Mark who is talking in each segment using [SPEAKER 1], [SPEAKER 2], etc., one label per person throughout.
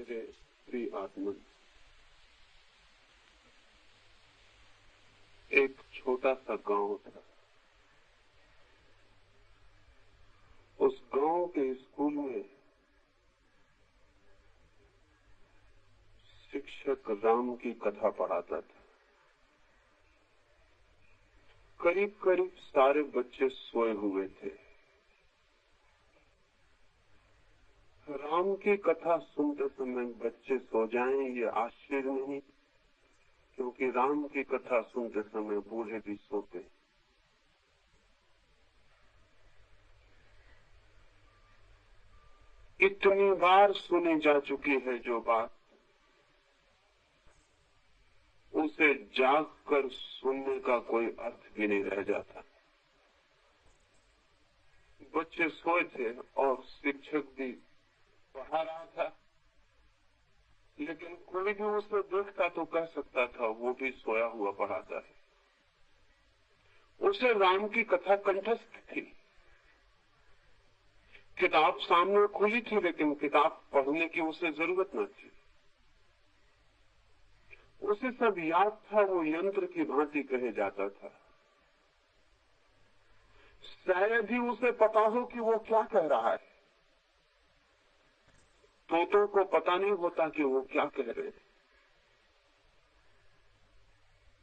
[SPEAKER 1] मेरे प्रिय आत्मन, एक छोटा सा गांव था। उस गांव के स्कूल में शिक्षक राम की कथा पढ़ाता था। करीब करीब सारे बच्चे सोए हुए थे। राम की कथा सुनते समय बच्चे सो जाएं ये आश्चर्य नहीं, क्योंकि राम की कथा सुनते समय बूढ़े भी सोते। इतनी बार सुनी जा चुकी है जो बात, उसे जाग कर सुनने का कोई अर्थ भी नहीं रह जाता। बच्चे सोए थे और शिक्षक भी पढ़ा रहा था, लेकिन कोई भी उसे देखता तो कह सकता था वो भी सोया हुआ पढ़ाता है। उसे राम की कथा कंठस्थ थी। किताब सामने खुली थी, लेकिन किताब पढ़ने की उसे जरूरत न थी। उसे सब याद था, वो यंत्र की भांति कहे जाता था। शायद ही उसे पता हो कि वो क्या कह रहा है। तोतों को पता नहीं होता कि वो क्या कह रहे हैं।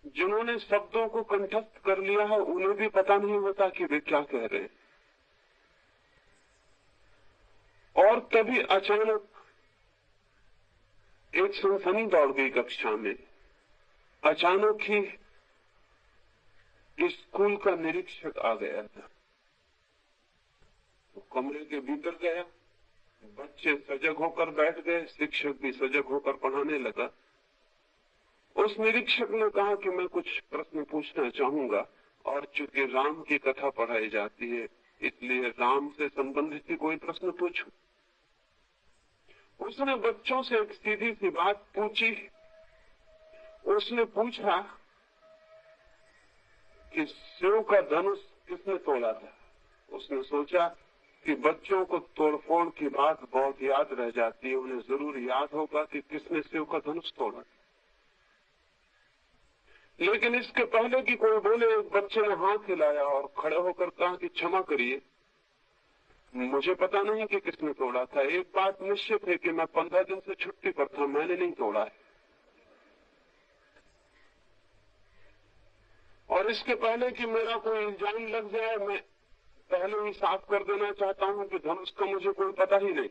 [SPEAKER 1] जिन्होंने शब्दों को कंठस्थ कर लिया है उन्हें भी पता नहीं होता कि वे क्या कह रहे हैं। और तभी अचानक एक सनसनी दौड़ गई कक्षा में। अचानक ही स्कूल का निरीक्षक आ गया था। वो कमरे के भीतर गया, बच्चे सजग होकर बैठ गए, शिक्षक भी सजग होकर पढ़ाने लगा। उस निरीक्षक ने कहा कि मैं कुछ प्रश्न पूछना चाहूंगा, और चूंकि राम की कथा पढ़ाई जाती है इसलिए राम से संबंधित ही कोई प्रश्न पूछूं। उसने बच्चों से एक सीधी सी बात पूछी। उसने पूछा कि शिव का धनुष किसने तोड़ा था। उसने सोचा कि बच्चों को तोड़फोड़ की बात बहुत याद रह जाती है, उन्हें जरूर याद होगा कि किसने शिव का धनुष तोड़ा। लेकिन इसके पहले कि कोई बोले, एक बच्चे ने हाथ हिलाया और खड़े होकर कहा कि क्षमा करिए, मुझे पता नहीं कि किसने तोड़ा था। एक बात निश्चित है कि मैं 15 दिन से छुट्टी पर था, मैंने नहीं तोड़ा है। और इसके पहले कि मेरा कोई इल्जाम लग जाए, मैं पहले ही साफ कर देना चाहता हूं कि धनुष का मुझे कोई पता ही नहीं।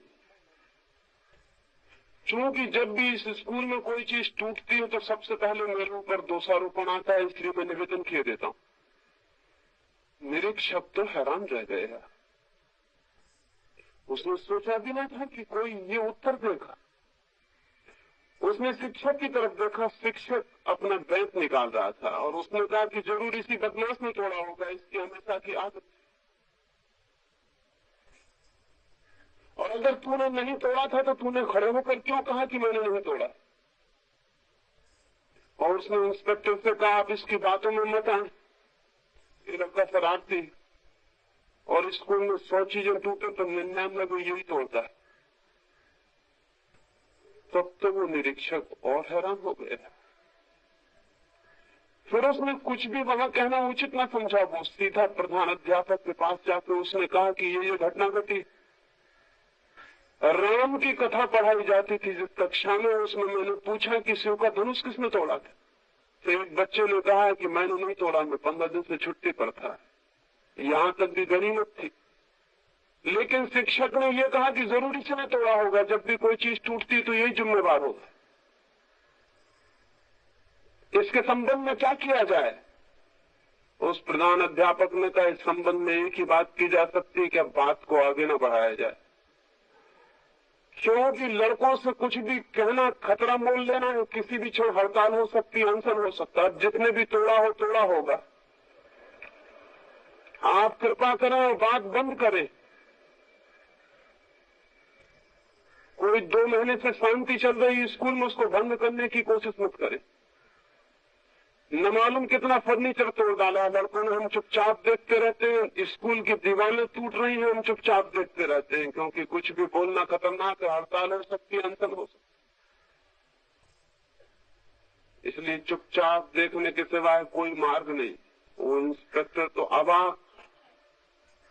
[SPEAKER 1] क्योंकि जब भी इस स्कूल में कोई चीज टूटती है तो सबसे पहले मेरे ऊपर दोषारोपण आता है, इसलिए मैं निवेदन किए देता हूं। निरीक्षक तो हैरान रह गया। उसने सोचा भी नहीं था कि कोई ये उत्तर देगा। उसने शिक्षक की तरफ देखा। शिक्षक अपना बैंक निकाल रहा था और उसने कहा कि जरूर इसी बदमाश ने तोड़ा होगा, इसकी हमेशा की आदत। और अगर तूने नहीं तोड़ा था तो तूने खड़े होकर क्यों कहा कि मैंने नहीं तोड़ा। और उसने इंस्पेक्टर से कहा, आप इसकी बातों में मत आए, ये लड़का शरारती। और स्कूल में 100 चीजें टूटे तो 99 को यही तोड़ता है। तब तो वो निरीक्षक और हैरान हो गया। फिर उसने कुछ भी वहां कहना उचित न समझा। वो सीधा प्रधान अध्यापक के पास जाकर उसने कहा कि ये घटना घटी। राम की कथा पढ़ाई जाती थी जिस कक्षा में, उसमें मैंने पूछा कि शिव का धनुष किसने तोड़ा था। तो एक बच्चे ने कहा कि मैंने नहीं तोड़ा, मैं 15 दिन से छुट्टी पर था। यहां तक भी गनीमत थी। लेकिन शिक्षक ने यह कहा कि जरूर इसने तोड़ा होगा, जब भी कोई चीज टूटती तो यही जिम्मेवार होगा। इसके संबंध में क्या किया जाए। उस प्रधान अध्यापक ने कहा, इस संबंध में एक ही बात की जा सकती है कि अब बात को आगे न बढ़ाया जाए, क्योंकि लड़कों से कुछ भी कहना खतरा मोल लेना है। किसी भी क्षण हड़ताल हो सकती है, अनशन हो सकता है। जितने भी तोड़ा हो तोड़ा होगा। आप कृपा करें और बात बंद करें। कोई 2 महीने से शांति चल रही स्कूल में, उसको भंग करने की कोशिश मत करें। न मालूम कितना फर्नीचर तोड़ डाला लड़कों ने, हम चुपचाप देखते रहते हैं। स्कूल की दीवारें टूट रही हैं, हम चुपचाप देखते रहते हैं, क्योंकि कुछ भी बोलना खतरनाक है। हड़ताल हो सकती है, अनशन हो सकती है। इसलिए चुपचाप देखने के सिवाय कोई मार्ग नहीं। वो इंस्पेक्टर तो अबाक,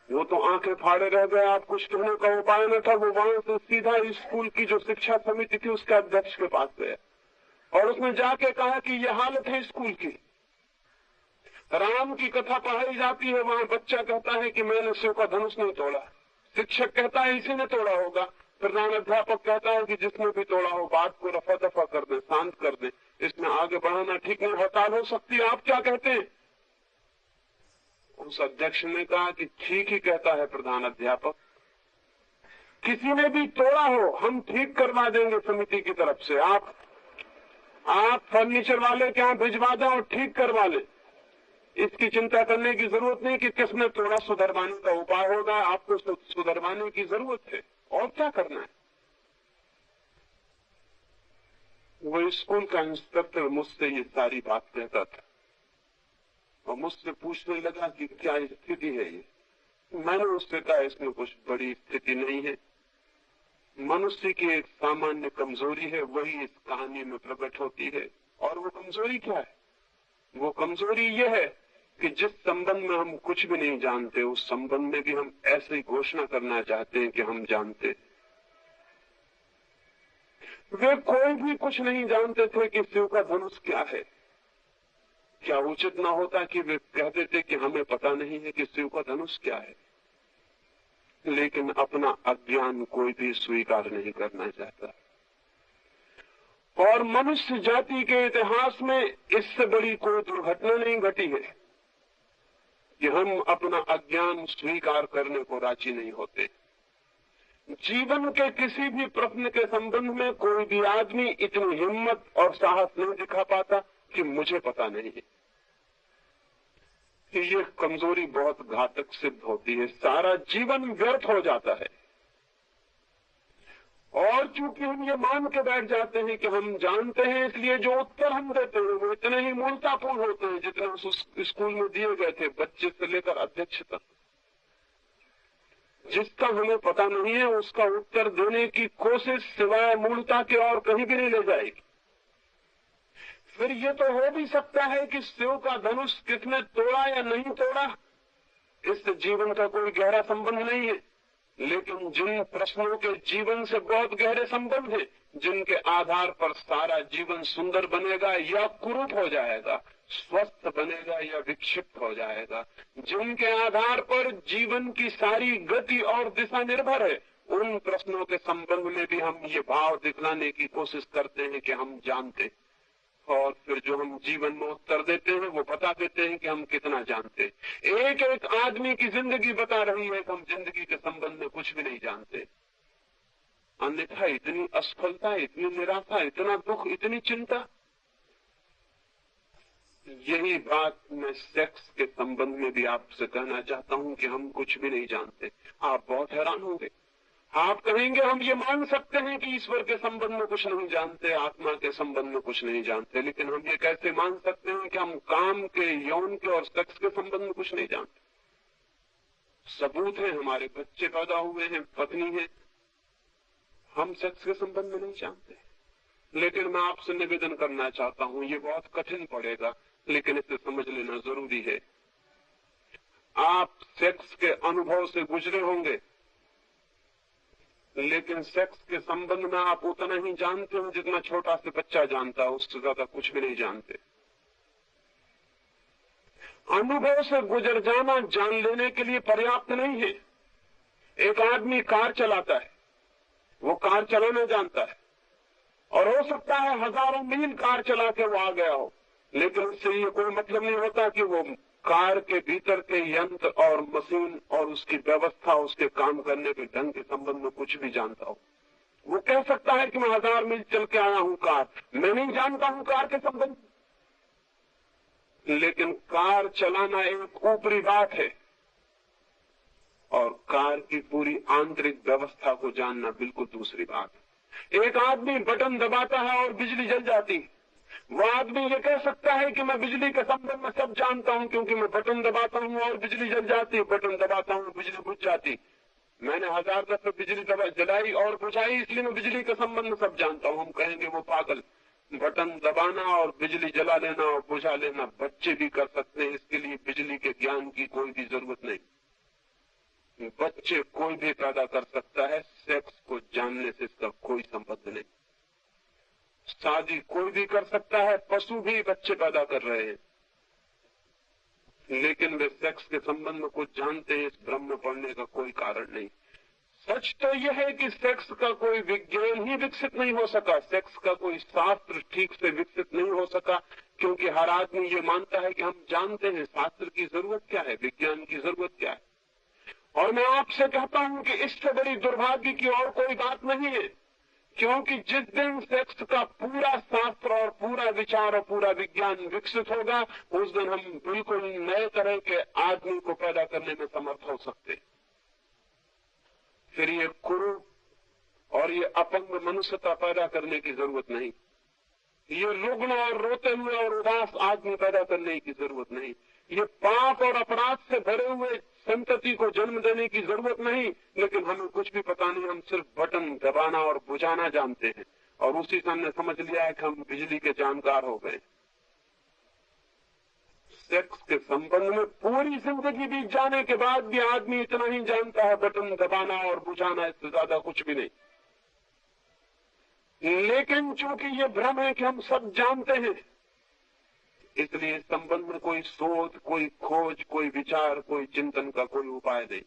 [SPEAKER 1] वो तो आंखें फाड़े रह गए। आप कुछ कहने का उपाय न था। वो वहां से सीधा स्कूल की जो शिक्षा समिति थी उसके अध्यक्ष के पास गया और उसने जाके कहा कि ये हालत है स्कूल की, राम की कथा पढ़ाई जाती है, वहां बच्चा कहता है कि मैंने शिव का धनुष नहीं तोड़ा, शिक्षक कहता है इसी ने तोड़ा होगा, प्रधान अध्यापक कहता है कि जिसने भी तोड़ा हो बात को रफा दफा कर दे, शांत कर दे, इसमें आगे बढ़ाना ठीक नहीं, हड़ताल हो सकती है, आप क्या कहते हैं? उस अध्यक्ष ने कहा कि ठीक ही कहता है प्रधान अध्यापक, किसी ने भी तोड़ा हो हम ठीक करवा देंगे समिति की तरफ से, आप फर्नीचर वाले के यहाँ भिजवा दें और ठीक करवा लें। इसकी चिंता करने की जरूरत नहीं कि किसने तोड़ा, सुधरवाने का उपाय होगा, आपको सुधरवाने की जरूरत है, और क्या करना है। वो स्कूल का इंस्पेक्टर मुझसे ये सारी बात कहता था और मुझसे पूछने लगा कि क्या स्थिति है ये। मैंने उससे कहा इसमें कुछ बड़ी स्थिति नहीं है, मनुष्य की एक सामान्य कमजोरी है, वही इस कहानी में प्रकट होती है। और वो कमजोरी क्या है? वो कमजोरी ये है कि जिस संबंध में हम कुछ भी नहीं जानते उस संबंध में भी हम ऐसे ही घोषणा करना चाहते हैं कि हम जानते। वे कोई भी कुछ नहीं जानते थे कि शिव का धनुष क्या है। क्या उचित ना होता कि वे कह देते कि हमें पता नहीं है कि शिव का धनुष क्या है? लेकिन अपना अज्ञान कोई भी स्वीकार नहीं करना चाहता। और मनुष्य जाति के इतिहास में इससे बड़ी कोई दुर्घटना नहीं घटी है कि हम अपना अज्ञान स्वीकार करने को राजी नहीं होते। जीवन के किसी भी प्रश्न के संबंध में कोई भी आदमी इतनी हिम्मत और साहस नहीं दिखा पाता कि मुझे पता नहीं है। कि ये कमजोरी बहुत घातक सिद्ध होती है, सारा जीवन व्यर्थ हो जाता है। और चूंकि हम ये मान के बैठ जाते हैं कि हम जानते हैं, इसलिए जो उत्तर हम देते हैं वो इतने ही मूर्खतापूर्ण होते हैं जितने उस स्कूल में दिए गए थे, बच्चे से लेकर अध्यक्ष तक। जिसका हमें पता नहीं है उसका उत्तर देने की कोशिश सिवाय मूर्खता के और कहीं भी नहीं ले जाएगी। फिर ये तो हो भी सकता है कि शिव का धनुष किसने तोड़ा या नहीं तोड़ा, इससे जीवन का कोई गहरा संबंध नहीं है। लेकिन जिन प्रश्नों के जीवन से बहुत गहरे संबंध है, जिनके आधार पर सारा जीवन सुंदर बनेगा या कुरूप हो जाएगा, स्वस्थ बनेगा या विक्षिप्त हो जाएगा, जिनके आधार पर जीवन की सारी गति और दिशा निर्भर है, उन प्रश्नों के संबंध में भी हम ये भाव दिखलाने की कोशिश करते हैं कि हम जानते। और फिर जो हम जीवन में उत्तर देते हैं वो बता देते हैं कि हम कितना जानते। एक एक आदमी की जिंदगी बता रही है कि हम जिंदगी के संबंध में कुछ भी नहीं जानते। अन्यथा इतनी असफलता, इतनी निराशा, इतना दुख, इतनी चिंता। यही बात मैं सेक्स के संबंध में भी आपसे कहना चाहता हूं कि हम कुछ भी नहीं जानते। आप बहुत हैरान होंगे, आप कहेंगे हम ये मान सकते हैं कि ईश्वर के संबंध में कुछ नहीं जानते, आत्मा के संबंध में कुछ नहीं जानते, लेकिन हम ये कैसे मान सकते हैं कि हम काम के, यौन के और सेक्स के संबंध में कुछ नहीं जानते? सबूत है, हमारे बच्चे पैदा हुए हैं, पत्नी है, हम सेक्स के संबंध में नहीं जानते। लेकिन मैं आपसे निवेदन करना चाहता हूं, ये बहुत कठिन पड़ेगा लेकिन इसे समझ लेना जरूरी है। आप सेक्स के अनुभव से गुजरे होंगे, लेकिन सेक्स के संबंध में आप उतना ही जानते हो जितना छोटा सा बच्चा जानता है, उससे ज्यादा कुछ भी नहीं जानते। अनुभव से गुजर जाना जान लेने के लिए पर्याप्त नहीं है। एक आदमी कार चलाता है, वो कार चलाना जानता है और हो सकता है हजारों मील कार चला के वो आ गया हो, लेकिन उससे ये कोई मतलब नहीं होता कि वो कार के भीतर के यंत्र और मशीन और उसकी व्यवस्था, उसके काम करने के ढंग के संबंध में कुछ भी जानता हो। वो कह सकता है कि मैं 1000 मील चल के आया हूं कार, मैं नहीं जानता हूं कार के संबंध। लेकिन कार चलाना एक ऊपरी बात है और कार की पूरी आंतरिक व्यवस्था को जानना बिल्कुल दूसरी बात है। एक आदमी बटन दबाता है और बिजली जल जाती है, वो आदमी ये कह सकता है कि मैं बिजली के संबंध में सब जानता हूं क्योंकि मैं बटन दबाता हूं और बिजली जल जाती, बटन दबाता हूं बिजली बुझ जाती, मैंने 1000 दफे बिजली जलाई और बुझाई, इसलिए मैं बिजली के संबंध में सब जानता हूं। हम कहेंगे वो पागल, बटन दबाना और बिजली जला लेना और बुझा लेना बच्चे भी कर सकते हैं। इसके लिए बिजली के ज्ञान की कोई भी जरूरत नहीं। बच्चे कोई भी पैदा कर सकता है। सेक्स को जानने से इसका कोई संबंध नहीं। शादी कोई भी कर सकता है। पशु भी बच्चे पैदा कर रहे हैं, लेकिन वे सेक्स के संबंध में कुछ जानते हैं। इस भ्रम में पड़ने का कोई कारण नहीं। सच तो यह है कि सेक्स का कोई विज्ञान ही विकसित नहीं हो सका, सेक्स का कोई शास्त्र ठीक से विकसित नहीं हो सका, क्योंकि हर आदमी ये मानता है कि हम जानते हैं शास्त्र की जरूरत क्या है, विज्ञान की जरूरत क्या है। और मैं आपसे कहता हूं कि इससे बड़ी दुर्भाग्य की और कोई बात नहीं है, क्योंकि जिस दिन सेक्स का पूरा शास्त्र और पूरा विचार और पूरा विज्ञान विकसित होगा, उस दिन हम बिल्कुल नए तरह के आदमी को पैदा करने में समर्थ हो सकते हैं। फिर ये कुरूप और ये अपंग मनुष्यता पैदा करने की जरूरत नहीं। ये रुग्ण और रोते हुए और उदास आदमी पैदा करने की जरूरत नहीं। ये पाप और अपराध से भरे हुए संतति को जन्म देने की जरूरत नहीं। लेकिन हमें कुछ भी पता नहीं, हम सिर्फ बटन दबाना और बुझाना जानते हैं, और उसी से हमने समझ लिया है कि हम बिजली के जानकार हो गए। सेक्स के संबंध में पूरी जिंदगी बीत जाने के बाद भी आदमी इतना ही जानता है, बटन दबाना और बुझाना, इससे ज्यादा कुछ भी नहीं। लेकिन चूंकि ये भ्रम है कि हम सब जानते हैं, इसलिए इस संबंध में कोई शोध, कोई खोज, कोई विचार, कोई चिंतन का कोई उपाय नहीं।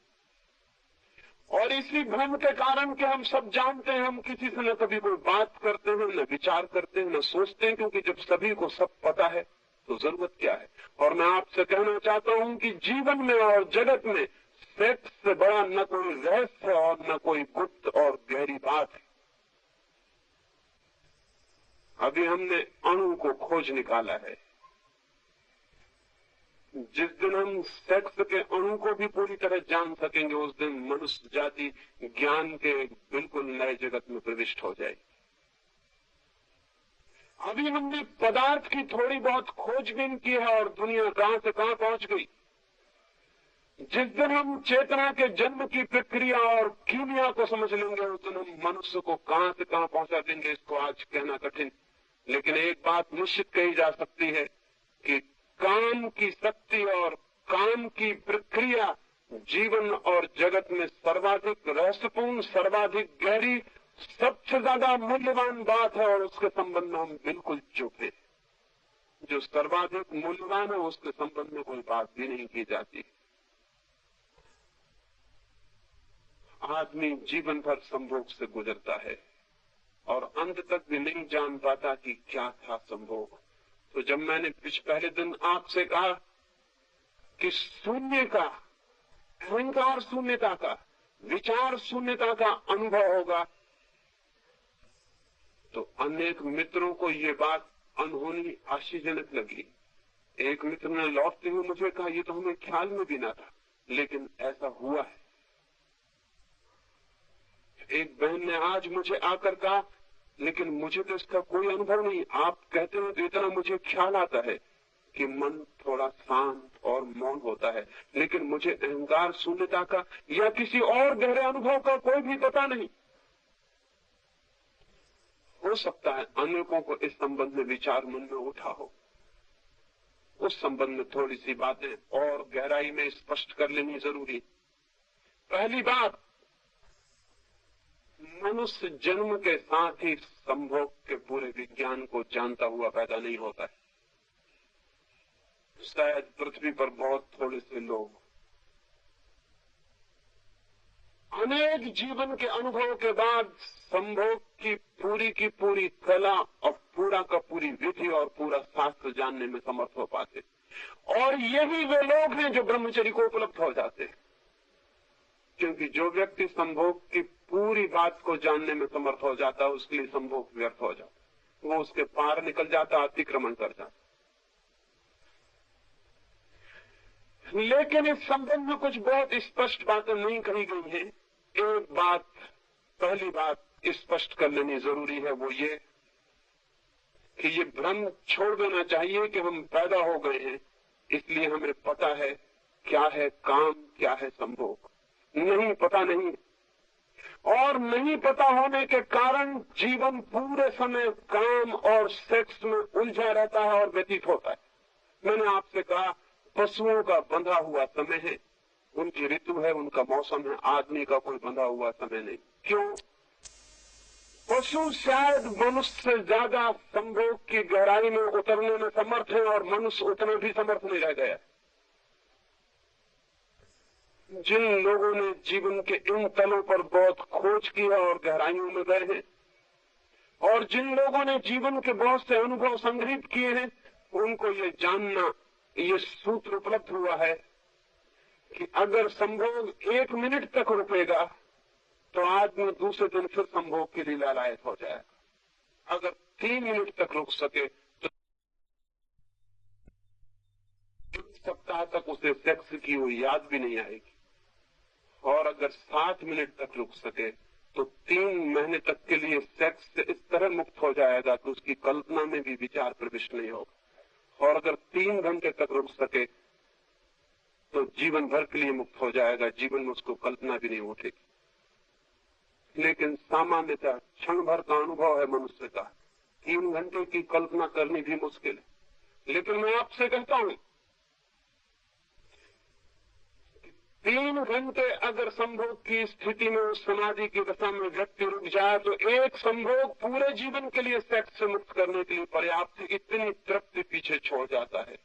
[SPEAKER 1] और इसी भ्रम के कारण कि हम सब जानते हैं, हम किसी से न कभी कोई बात करते हैं, न विचार करते हैं, न सोचते हैं, क्योंकि जब सभी को सब पता है तो जरूरत क्या है। और मैं आपसे कहना चाहता हूं कि जीवन में और जगत में सेक्स से बड़ा न कोई रहस्य और न कोई गुप्त और गहरी बात है। अभी हमने अणु को खोज निकाला है। जिस दिन हम सेक्स के अणु को भी पूरी तरह जान सकेंगे, उस दिन मनुष्य जाति ज्ञान के बिल्कुल नए जगत में प्रविष्ट हो जाएगी। अभी हमने पदार्थ की थोड़ी बहुत खोजबीन की है और दुनिया कहां से कहां पहुंच गई। जिस दिन हम चेतना के जन्म की प्रक्रिया और कीमिया को समझ लेंगे, उस दिन हम मनुष्य को कहां से कहां पहुंचा देंगे, इसको आज कहना कठिन। लेकिन एक बात निश्चित कही जा सकती है कि काम की शक्ति और काम की प्रक्रिया जीवन और जगत में सर्वाधिक रहस्यपूर्ण, सर्वाधिक गहरी, सबसे ज्यादा मूल्यवान बात है, और उसके संबंध में हम बिल्कुल चुप हैं। जो सर्वाधिक मूल्यवान है उसके संबंध में कोई बात भी नहीं की जाती। आदमी जीवन भर संभोग से गुजरता है और अंत तक भी नहीं जान पाता कि क्या था संभोग। तो जब मैंने पहले दिन आपसे कहा कि शून्य का, अहंकार शून्यता का, विचार शून्यता का अनुभव होगा, तो अनेक मित्रों को ये बात अनहोनी आश्चर्यजनक लगी। एक मित्र ने लौटते हुए मुझे कहा, ये तो हमें ख्याल में भी ना था, लेकिन ऐसा हुआ है। एक बहन ने आज मुझे आकर कहा, लेकिन मुझे तो इसका कोई अनुभव नहीं। आप कहते हो तो इतना मुझे ख्याल आता है कि मन थोड़ा शांत और मौन होता है, लेकिन मुझे अहंकार शून्यता का या किसी और गहरे अनुभव का कोई भी पता नहीं। हो सकता है अनेकों को इस संबंध में विचार मन में उठा हो। उस संबंध में थोड़ी सी बातें और गहराई में स्पष्ट कर लेनी जरूरी। पहली बात, मनुष्य जन्म के साथ ही संभोग के पूरे विज्ञान को जानता हुआ पैदा नहीं होता है। शायद पृथ्वी पर बहुत थोड़े से लोग अनेक जीवन के अनुभव के बाद संभोग की पूरी कला और पूरा का पूरी विधि और पूरा शास्त्र जानने में समर्थ हो पाते, और यही वे लोग हैं जो ब्रह्मचर्य को उपलब्ध हो जाते हैं। क्योंकि जो व्यक्ति संभोग की पूरी बात को जानने में समर्थ हो जाता है, उसके लिए संभोग व्यर्थ हो जाता, वो उसके पार निकल जाता, अतिक्रमण कर जाता। लेकिन इस संबंध में कुछ बहुत स्पष्ट बातें नहीं कही गई हैं। एक बात, पहली बात स्पष्ट कर लेनी जरूरी है, वो ये कि ये भ्रम छोड़ देना चाहिए कि हम पैदा हो गए हैं इसलिए हमें पता है क्या है काम, क्या है संभोग। नहीं, पता नहीं। और नहीं पता होने के कारण जीवन पूरे समय काम और सेक्स में उलझा रहता है और व्यतीत होता है। मैंने आपसे कहा पशुओं का बंधा हुआ समय है, उनकी ऋतु है, उनका मौसम है, आदमी का कोई बंधा हुआ समय नहीं। क्यों? पशु शायद मनुष्य से ज्यादा संभोग की गहराई में उतरने में समर्थ है और मनुष्य उतना भी समर्थ नहीं रह गया। जिन लोगों ने जीवन के इन तलों पर बहुत खोज की है और गहराइयों में गए हैं, और जिन लोगों ने जीवन के बहुत से अनुभव संग्रहित किए हैं, उनको ये जानना, ये सूत्र उपलब्ध हुआ है कि अगर संभोग 1 मिनट तक रुकेगा तो आदमी दूसरे दिन फिर संभोग के लिए लालायत हो जाएगा। अगर 3 मिनट तक रुक सके तो सप्ताह तक उसे सेक्स की हुई याद भी नहीं आएगी, और अगर 7 मिनट तक रुक सके तो 3 महीने तक के लिए सेक्स से इस तरह मुक्त हो जाएगा कि उसकी कल्पना में भी विचार प्रविष्ट नहीं होगा। और अगर 3 घंटे तक रुक सके तो जीवन भर के लिए मुक्त हो जाएगा, जीवन में उसको कल्पना भी नहीं उठेगी। लेकिन सामान्यतः क्षण भर का अनुभव है मनुष्य का, 3 घंटे की कल्पना करनी भी मुश्किल है। लेकिन मैं आपसे कहता हूं 3 घंटे अगर संभोग की स्थिति में उस समाधि की दशा में व्यक्ति रुक जाए तो एक संभोग पूरे जीवन के लिए सेक्स से मुक्त करने के लिए पर्याप्त। इतनी तृप्ति पीछे छोड़ जाता है,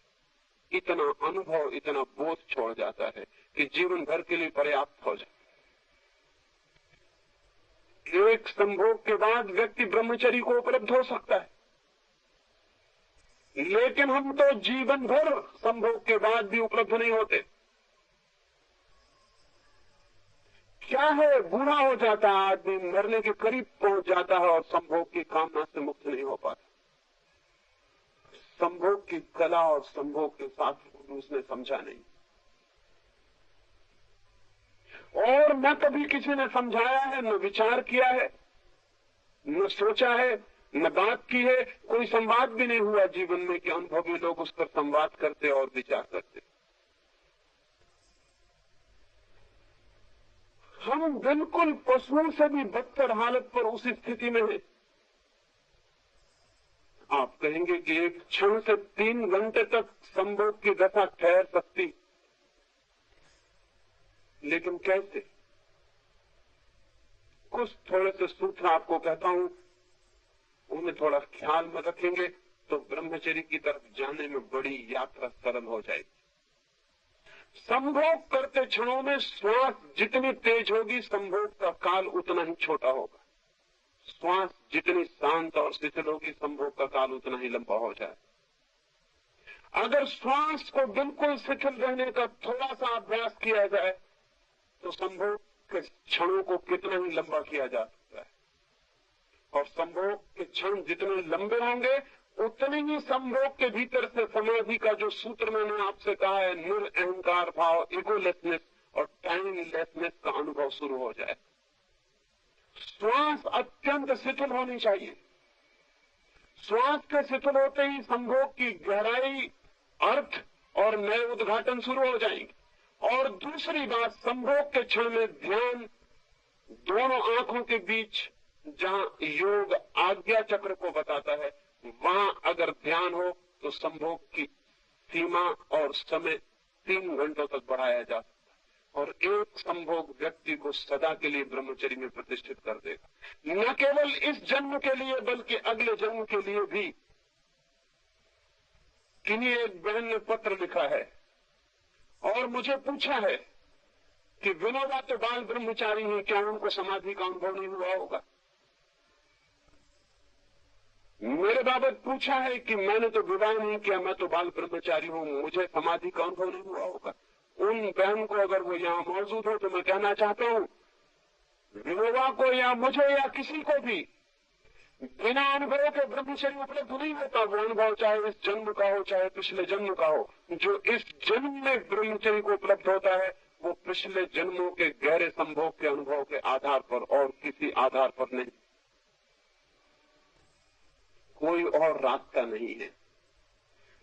[SPEAKER 1] इतना अनुभव, इतना बोध छोड़ जाता है कि जीवन भर के लिए पर्याप्त हो जाए। एक संभोग के बाद व्यक्ति ब्रह्मचर्य को उपलब्ध हो सकता है, लेकिन हम तो जीवन भर संभोग के बाद भी उपलब्ध नहीं होते। क्या है, बूढ़ा हो जाता है आदमी, मरने के करीब पहुंच जाता है और संभोग की कामना से मुक्त नहीं हो पाता। संभोग की कला और संभोग के साथ उसने समझा नहीं, और न कभी किसी ने समझाया है, न विचार किया है, न सोचा है, न बात की है। कोई संवाद भी नहीं हुआ जीवन में कि अनुभवी लोग उस पर संवाद करते और विचार करते। हम बिल्कुल पशुओं से भी बदतर हालत पर उस स्थिति में हैं। आप कहेंगे कि एक क्षण से 3 घंटे तक संभोग की दशा ठहर सकती, लेकिन कैसे? कुछ थोड़े से सूत्र आपको कहता हूं, उन्हें थोड़ा ख्याल में रखेंगे तो ब्रह्मचर्य की तरफ जाने में बड़ी यात्रा सरल हो जाएगी। संभोग करते क्षणों में श्वास जितनी तेज होगी, संभोग का काल उतना ही छोटा होगा। श्वास जितनी शांत और शिथिल होगी, संभोग का काल उतना ही लंबा हो जाए। अगर श्वास को बिल्कुल शिथिल रहने का थोड़ा सा अभ्यास किया जाए तो संभोग के क्षणों को कितना ही लंबा किया जा सकता है। और संभोग के क्षण जितने लंबे होंगे, उतने ही संभोग के भीतर से समाधि का जो सूत्र मैंने आपसे कहा है, निरअहंकार भाव, इगोलेसनेस और टाइमलेसनेस का अनुभव शुरू हो जाए। श्वास अत्यंत शिथिल होनी चाहिए। श्वास के शिथिल होते ही संभोग की गहराई, अर्थ और नए उद्घाटन शुरू हो जाएंगे। और दूसरी बात, संभोग के क्षण में ध्यान दोनों आंखों के बीच, जहां योग आज्ञा चक्र को बताता है, वहां अगर ध्यान हो तो संभोग की सीमा और समय 3 घंटों तक बढ़ाया जा सकता है। और एक संभोग व्यक्ति को सदा के लिए ब्रह्मचर्य में प्रतिष्ठित कर देगा। न केवल इस जन्म के लिए बल्कि अगले जन्म के लिए भी। किन्हीं एक बहन ने पत्र लिखा है और मुझे पूछा है कि विनोबा तो बाल ब्रह्मचारी हैं, क्या उनको समाधि का अनुभव नहीं हुआ होगा? मेरे बाबत पूछा है कि मैंने तो विवाह नहीं किया, मैं तो बाल ब्रह्मचारी हूं, मुझे समाधि का अनुभव नहीं हुआ होगा। उन बहन को अगर वो यहाँ मौजूद हो तो मैं कहना चाहता हूँ, विनोबा को या मुझे या किसी को भी बिना अनुभव के ब्रह्मचर्य उपलब्ध नहीं होता। वो अनुभव चाहे इस जन्म का हो, चाहे पिछले जन्म का हो। जो इस जन्म में ब्रह्मचर्य को उपलब्ध होता है, वो पिछले जन्मों के गहरे संभोग के अनुभव के आधार पर और किसी आधार पर नहीं। कोई और रास्ता नहीं है।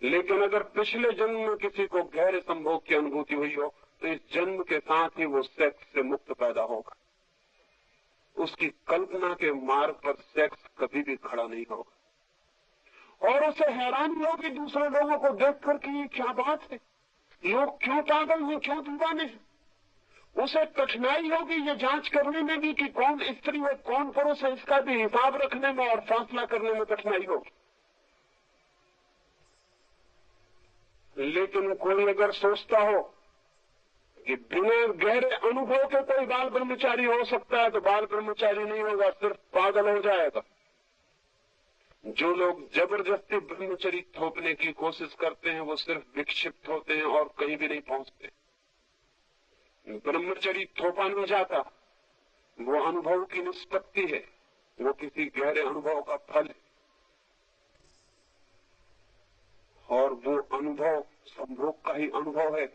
[SPEAKER 1] लेकिन अगर पिछले जन्म में किसी को गहरे संभोग की अनुभूति हुई हो तो इस जन्म के साथ ही वो सेक्स से मुक्त पैदा होगा। उसकी कल्पना के मार्ग पर सेक्स कभी भी खड़ा नहीं होगा। और उसे हैरानी होगी दूसरे लोगों को देखकर कि ये क्या बात है, लोग क्यों पागल हैं, क्यों दीवाने हैं। उसे कठिनाई होगी ये जांच करने में भी कि कौन स्त्री है कौन पुरुष है, इसका भी हिसाब रखने में और फैसला करने में कठिनाई होगी। लेकिन कोई अगर सोचता हो कि बिना गहरे अनुभव के कोई बाल ब्रह्मचारी हो सकता है, तो बाल ब्रह्मचारी नहीं होगा, सिर्फ पागल हो जाएगा। जो लोग जबरदस्ती ब्रह्मचर्य थोपने की कोशिश करते हैं वो सिर्फ विक्षिप्त होते हैं और कहीं भी नहीं पहुंचते। ब्रह्मचर्य थोपा नहीं जाता, वो अनुभव की निष्पत्ति है, वो किसी गहरे अनुभव का फल है। और वो अनुभव संभोग का ही अनुभव है।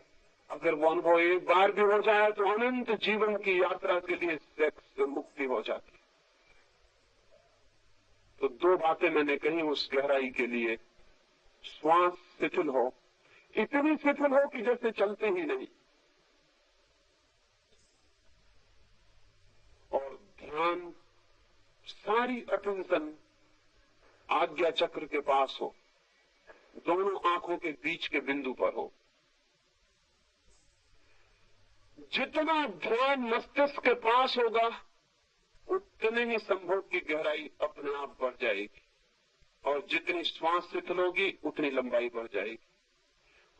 [SPEAKER 1] अगर वो अनुभव एक बार भी हो जाए तो अनंत जीवन की यात्रा के लिए सेक्स से मुक्ति हो जाती है। तो दो बातें मैंने कही उस गहराई के लिए। श्वास शिथिल हो, इतनी शिथिल हो कि जैसे चलते ही नहीं, और ध्यान सारी अटेंशन आज्ञा चक्र के पास हो, दोनों आंखों के बीच के बिंदु पर हो। जितना ध्यान मस्तिष्क के पास होगा उतने ही संभोग की गहराई अपने आप बढ़ जाएगी, और जितनी श्वास शिथिल होगी उतनी लंबाई बढ़ जाएगी।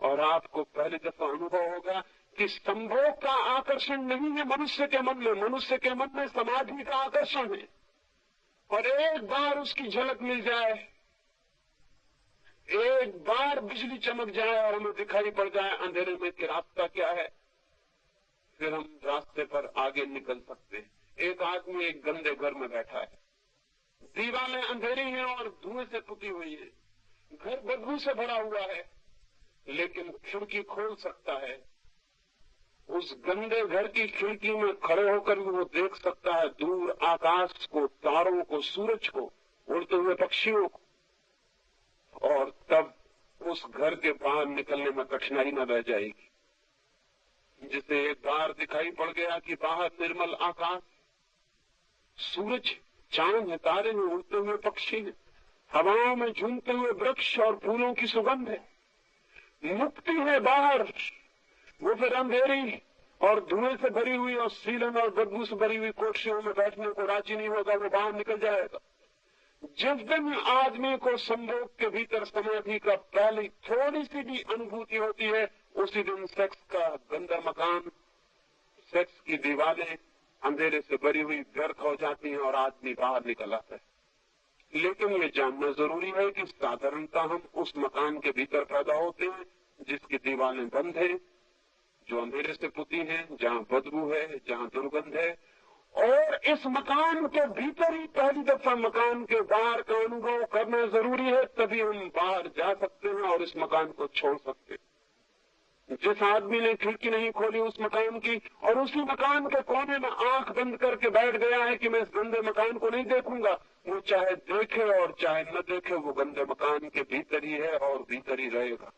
[SPEAKER 1] और आपको पहली दफा अनुभव होगा कि संभोग का आकर्षण नहीं है मनुष्य के मन में, मनुष्य के मन में समाधि का आकर्षण है। और एक बार उसकी झलक मिल जाए, एक बार बिजली चमक जाए और हमें दिखाई पड़ जाए अंधेरे में कि रास्ता क्या है, फिर हम रास्ते पर आगे निकल सकते हैं। एक आदमी एक गंदे घर में बैठा है, दीवारें अंधेरी हैं और धुएं से पुती हुई है, घर बदबू से भरा हुआ है, लेकिन खिड़की खोल सकता है। उस गंदे घर की खिड़की में खड़े होकर भी वो देख सकता है दूर आकाश को, तारों को, सूरज को, उड़ते हुए पक्षियों को। और तब उस घर के बाहर निकलने में कठिनाई न रह जाएगी। जिसे एक बार दिखाई पड़ गया कि बाहर निर्मल आकाश, सूरज, चांद है, तारे हैं, उड़ते हुए पक्षी हैं, हवाओं में झूमते हुए वृक्ष और फूलों की सुगंध है, मुक्ति है बाहर, वो फिर अंधेरी और धुएं से भरी हुई और सीलन और बदबू से भरी हुई कोठरियों में बैठने को राजी नहीं होगा, वो बाहर निकल जाएगा। जिस दिन आदमी को संभोग के भीतर समाधि का पहली थोड़ी सी भी अनुभूति होती है, उसी दिन सेक्स का गंदा मकान, सेक्स की दीवारें अंधेरे से भरी हुई व्यर्थ हो जाती हैं और आदमी बाहर निकल आता है। लेकिन ये जानना जरूरी है कि साधारणतः हम उस मकान के भीतर पैदा होते हैं जिसकी दीवारें बंद है, जो अंधेरे से पुती हैं, जहाँ बदबू है, जहाँ दुर्गंध है। और इस मकान के भीतर ही पहली दफा मकान के बाहर का अनुभव करना जरूरी है, तभी हम बाहर जा सकते हैं और इस मकान को छोड़ सकते हैं। जिस आदमी ने खिड़की नहीं खोली उस मकान की और उसी मकान के कोने में आंख बंद करके बैठ गया है कि मैं इस गंदे मकान को नहीं देखूंगा, वो चाहे देखे और चाहे न देखे, वो गंदे मकान के भीतर ही है और भीतर ही रहेगा।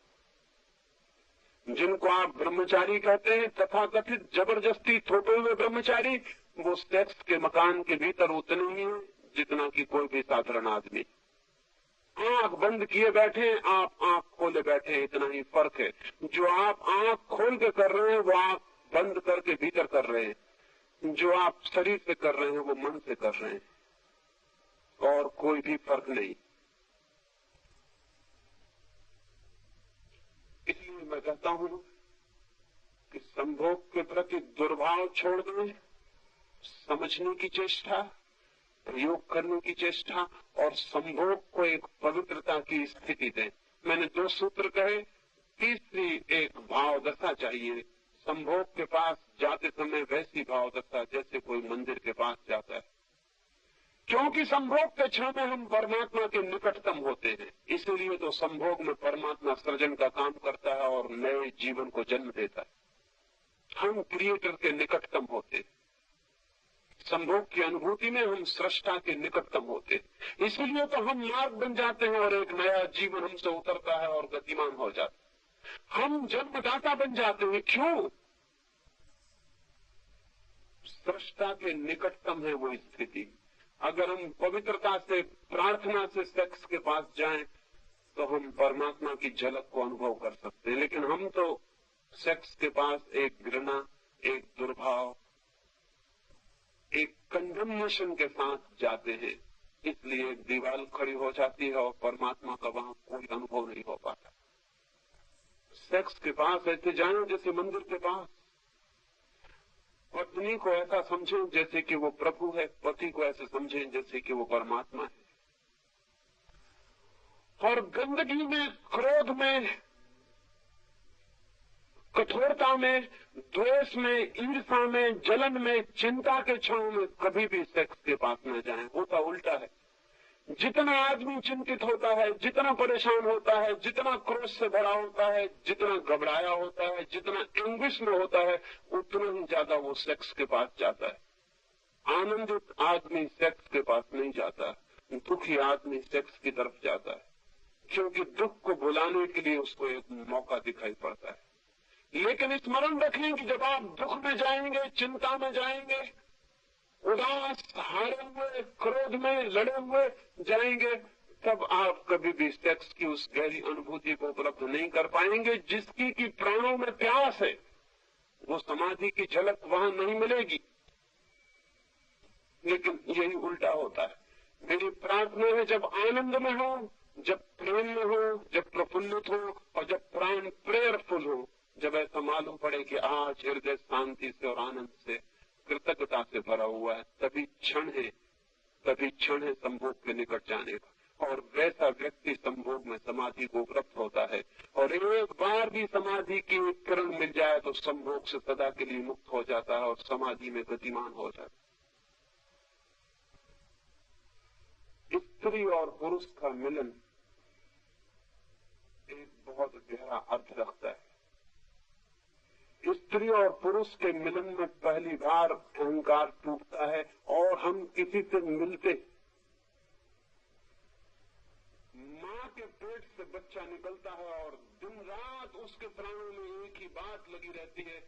[SPEAKER 1] जिनको आप ब्रह्मचारी कहते हैं, तथाकथित जबरदस्ती थोपे हुए ब्रह्मचारी, वो सेक्स के मकान के भीतर उतने ही है जितना कि कोई भी साधारण आदमी। आंख बंद किए बैठे, आप आंख खोले बैठे, इतना ही फर्क है। जो आप आंख खोल के कर रहे हैं वो आंख बंद करके भीतर कर रहे हैं, जो आप शरीर से कर रहे हैं वो मन से कर रहे हैं, और कोई भी फर्क नहीं। इसलिए मैं कहता हूं कि संभोग के प्रति दुर्भाव छोड़ दें, समझने की चेष्टा, प्रयोग करने की चेष्टा, और संभोग को एक पवित्रता की स्थिति दें। मैंने 2 सूत्र कहे, तीसरी एक भाव दशा चाहिए। संभोग के पास जाते समय वैसी भाव दशा जैसे कोई मंदिर के पास जाता है, क्योंकि संभोग के क्षण में हम परमात्मा के निकटतम होते हैं। इसीलिए तो संभोग में परमात्मा सृजन का काम करता है और नए जीवन को जन्म देता है। हम क्रिएटर के निकटतम होते हैं। संभोग की अनुभूति में हम सृष्टा के निकटतम होते, इसलिए तो हम मार्ग बन जाते हैं और एक नया जीवन हमसे उतरता है और गतिमान हो जाता है। हम जन्मदाता बन जाते हैं। क्यों? सृष्टा के निकटतम है वो स्थिति। अगर हम पवित्रता से, प्रार्थना से सेक्स के पास जाएं तो हम परमात्मा की झलक को अनुभव कर सकते हैं, लेकिन हम तो सेक्स के पास एक घृणा, एक दुर्भाव, एक कंडमनेशन के साथ जाते हैं। इसलिए दीवार खड़ी हो जाती है और परमात्मा का वहां कोई अनुभव नहीं हो पाता। सेक्स के पास ऐसे जाएं जैसे मंदिर के पास। पत्नी को ऐसा समझें जैसे कि वो प्रभु है, पति को ऐसे समझें जैसे कि वो परमात्मा है। और गंदगी में, क्रोध में, कठोरता में, द्वेष में, ईर्ष्या में, जलन में, चिंता के क्षणों में कभी भी सेक्स के पास न जाएं। होता उल्टा है। जितना आदमी चिंतित होता है, जितना परेशान होता है, जितना क्रोध से भरा होता है, जितना घबराया होता है, जितना एंग्विश में होता है, उतना ही ज्यादा वो सेक्स के पास जाता है। आनंदित आदमी सेक्स के पास नहीं जाता, दुखी आदमी सेक्स की तरफ जाता है, क्योंकि दुख को भुलाने के लिए उसको एक मौका दिखाई पड़ता है। लेकिन स्मरण रखें कि जब आप दुख में जाएंगे, चिंता में जाएंगे, उदास, हारे हुए, क्रोध में लड़े हुए जाएंगे, तब आप कभी भी सेक्स की उस गहरी अनुभूति को उपलब्ध नहीं कर पाएंगे जिसकी कि प्राणों में प्यास है। वो समाधि की झलक वहां नहीं मिलेगी। लेकिन यही उल्टा होता है। मेरी प्रार्थना है जब आनंद में हो, जब प्रेम में हो, जब प्रफुल्लित हो और जब प्राण प्रेयरफुल हो, जब ऐसा मालूम पड़े कि आज हृदय शांति से और आनंद से, कृतज्ञता से भरा हुआ है, तभी क्षण है संभोग के निकट जाने का। और वैसा व्यक्ति संभोग में समाधि को उपलब्ध होता है। और एक बार भी समाधि की किरण मिल जाए तो संभोग से सदा के लिए मुक्त हो जाता है और समाधि में गतिमान हो जाता है। स्त्री और पुरुष का मिलन एक बहुत गहरा अर्थ रखता है। स्त्री और पुरुष के मिलन में पहली बार अहंकार टूटता है और हम किसी से मिलते। मां के पेट से बच्चा निकलता है और दिन रात उसके प्राणों में एक ही बात लगी रहती है,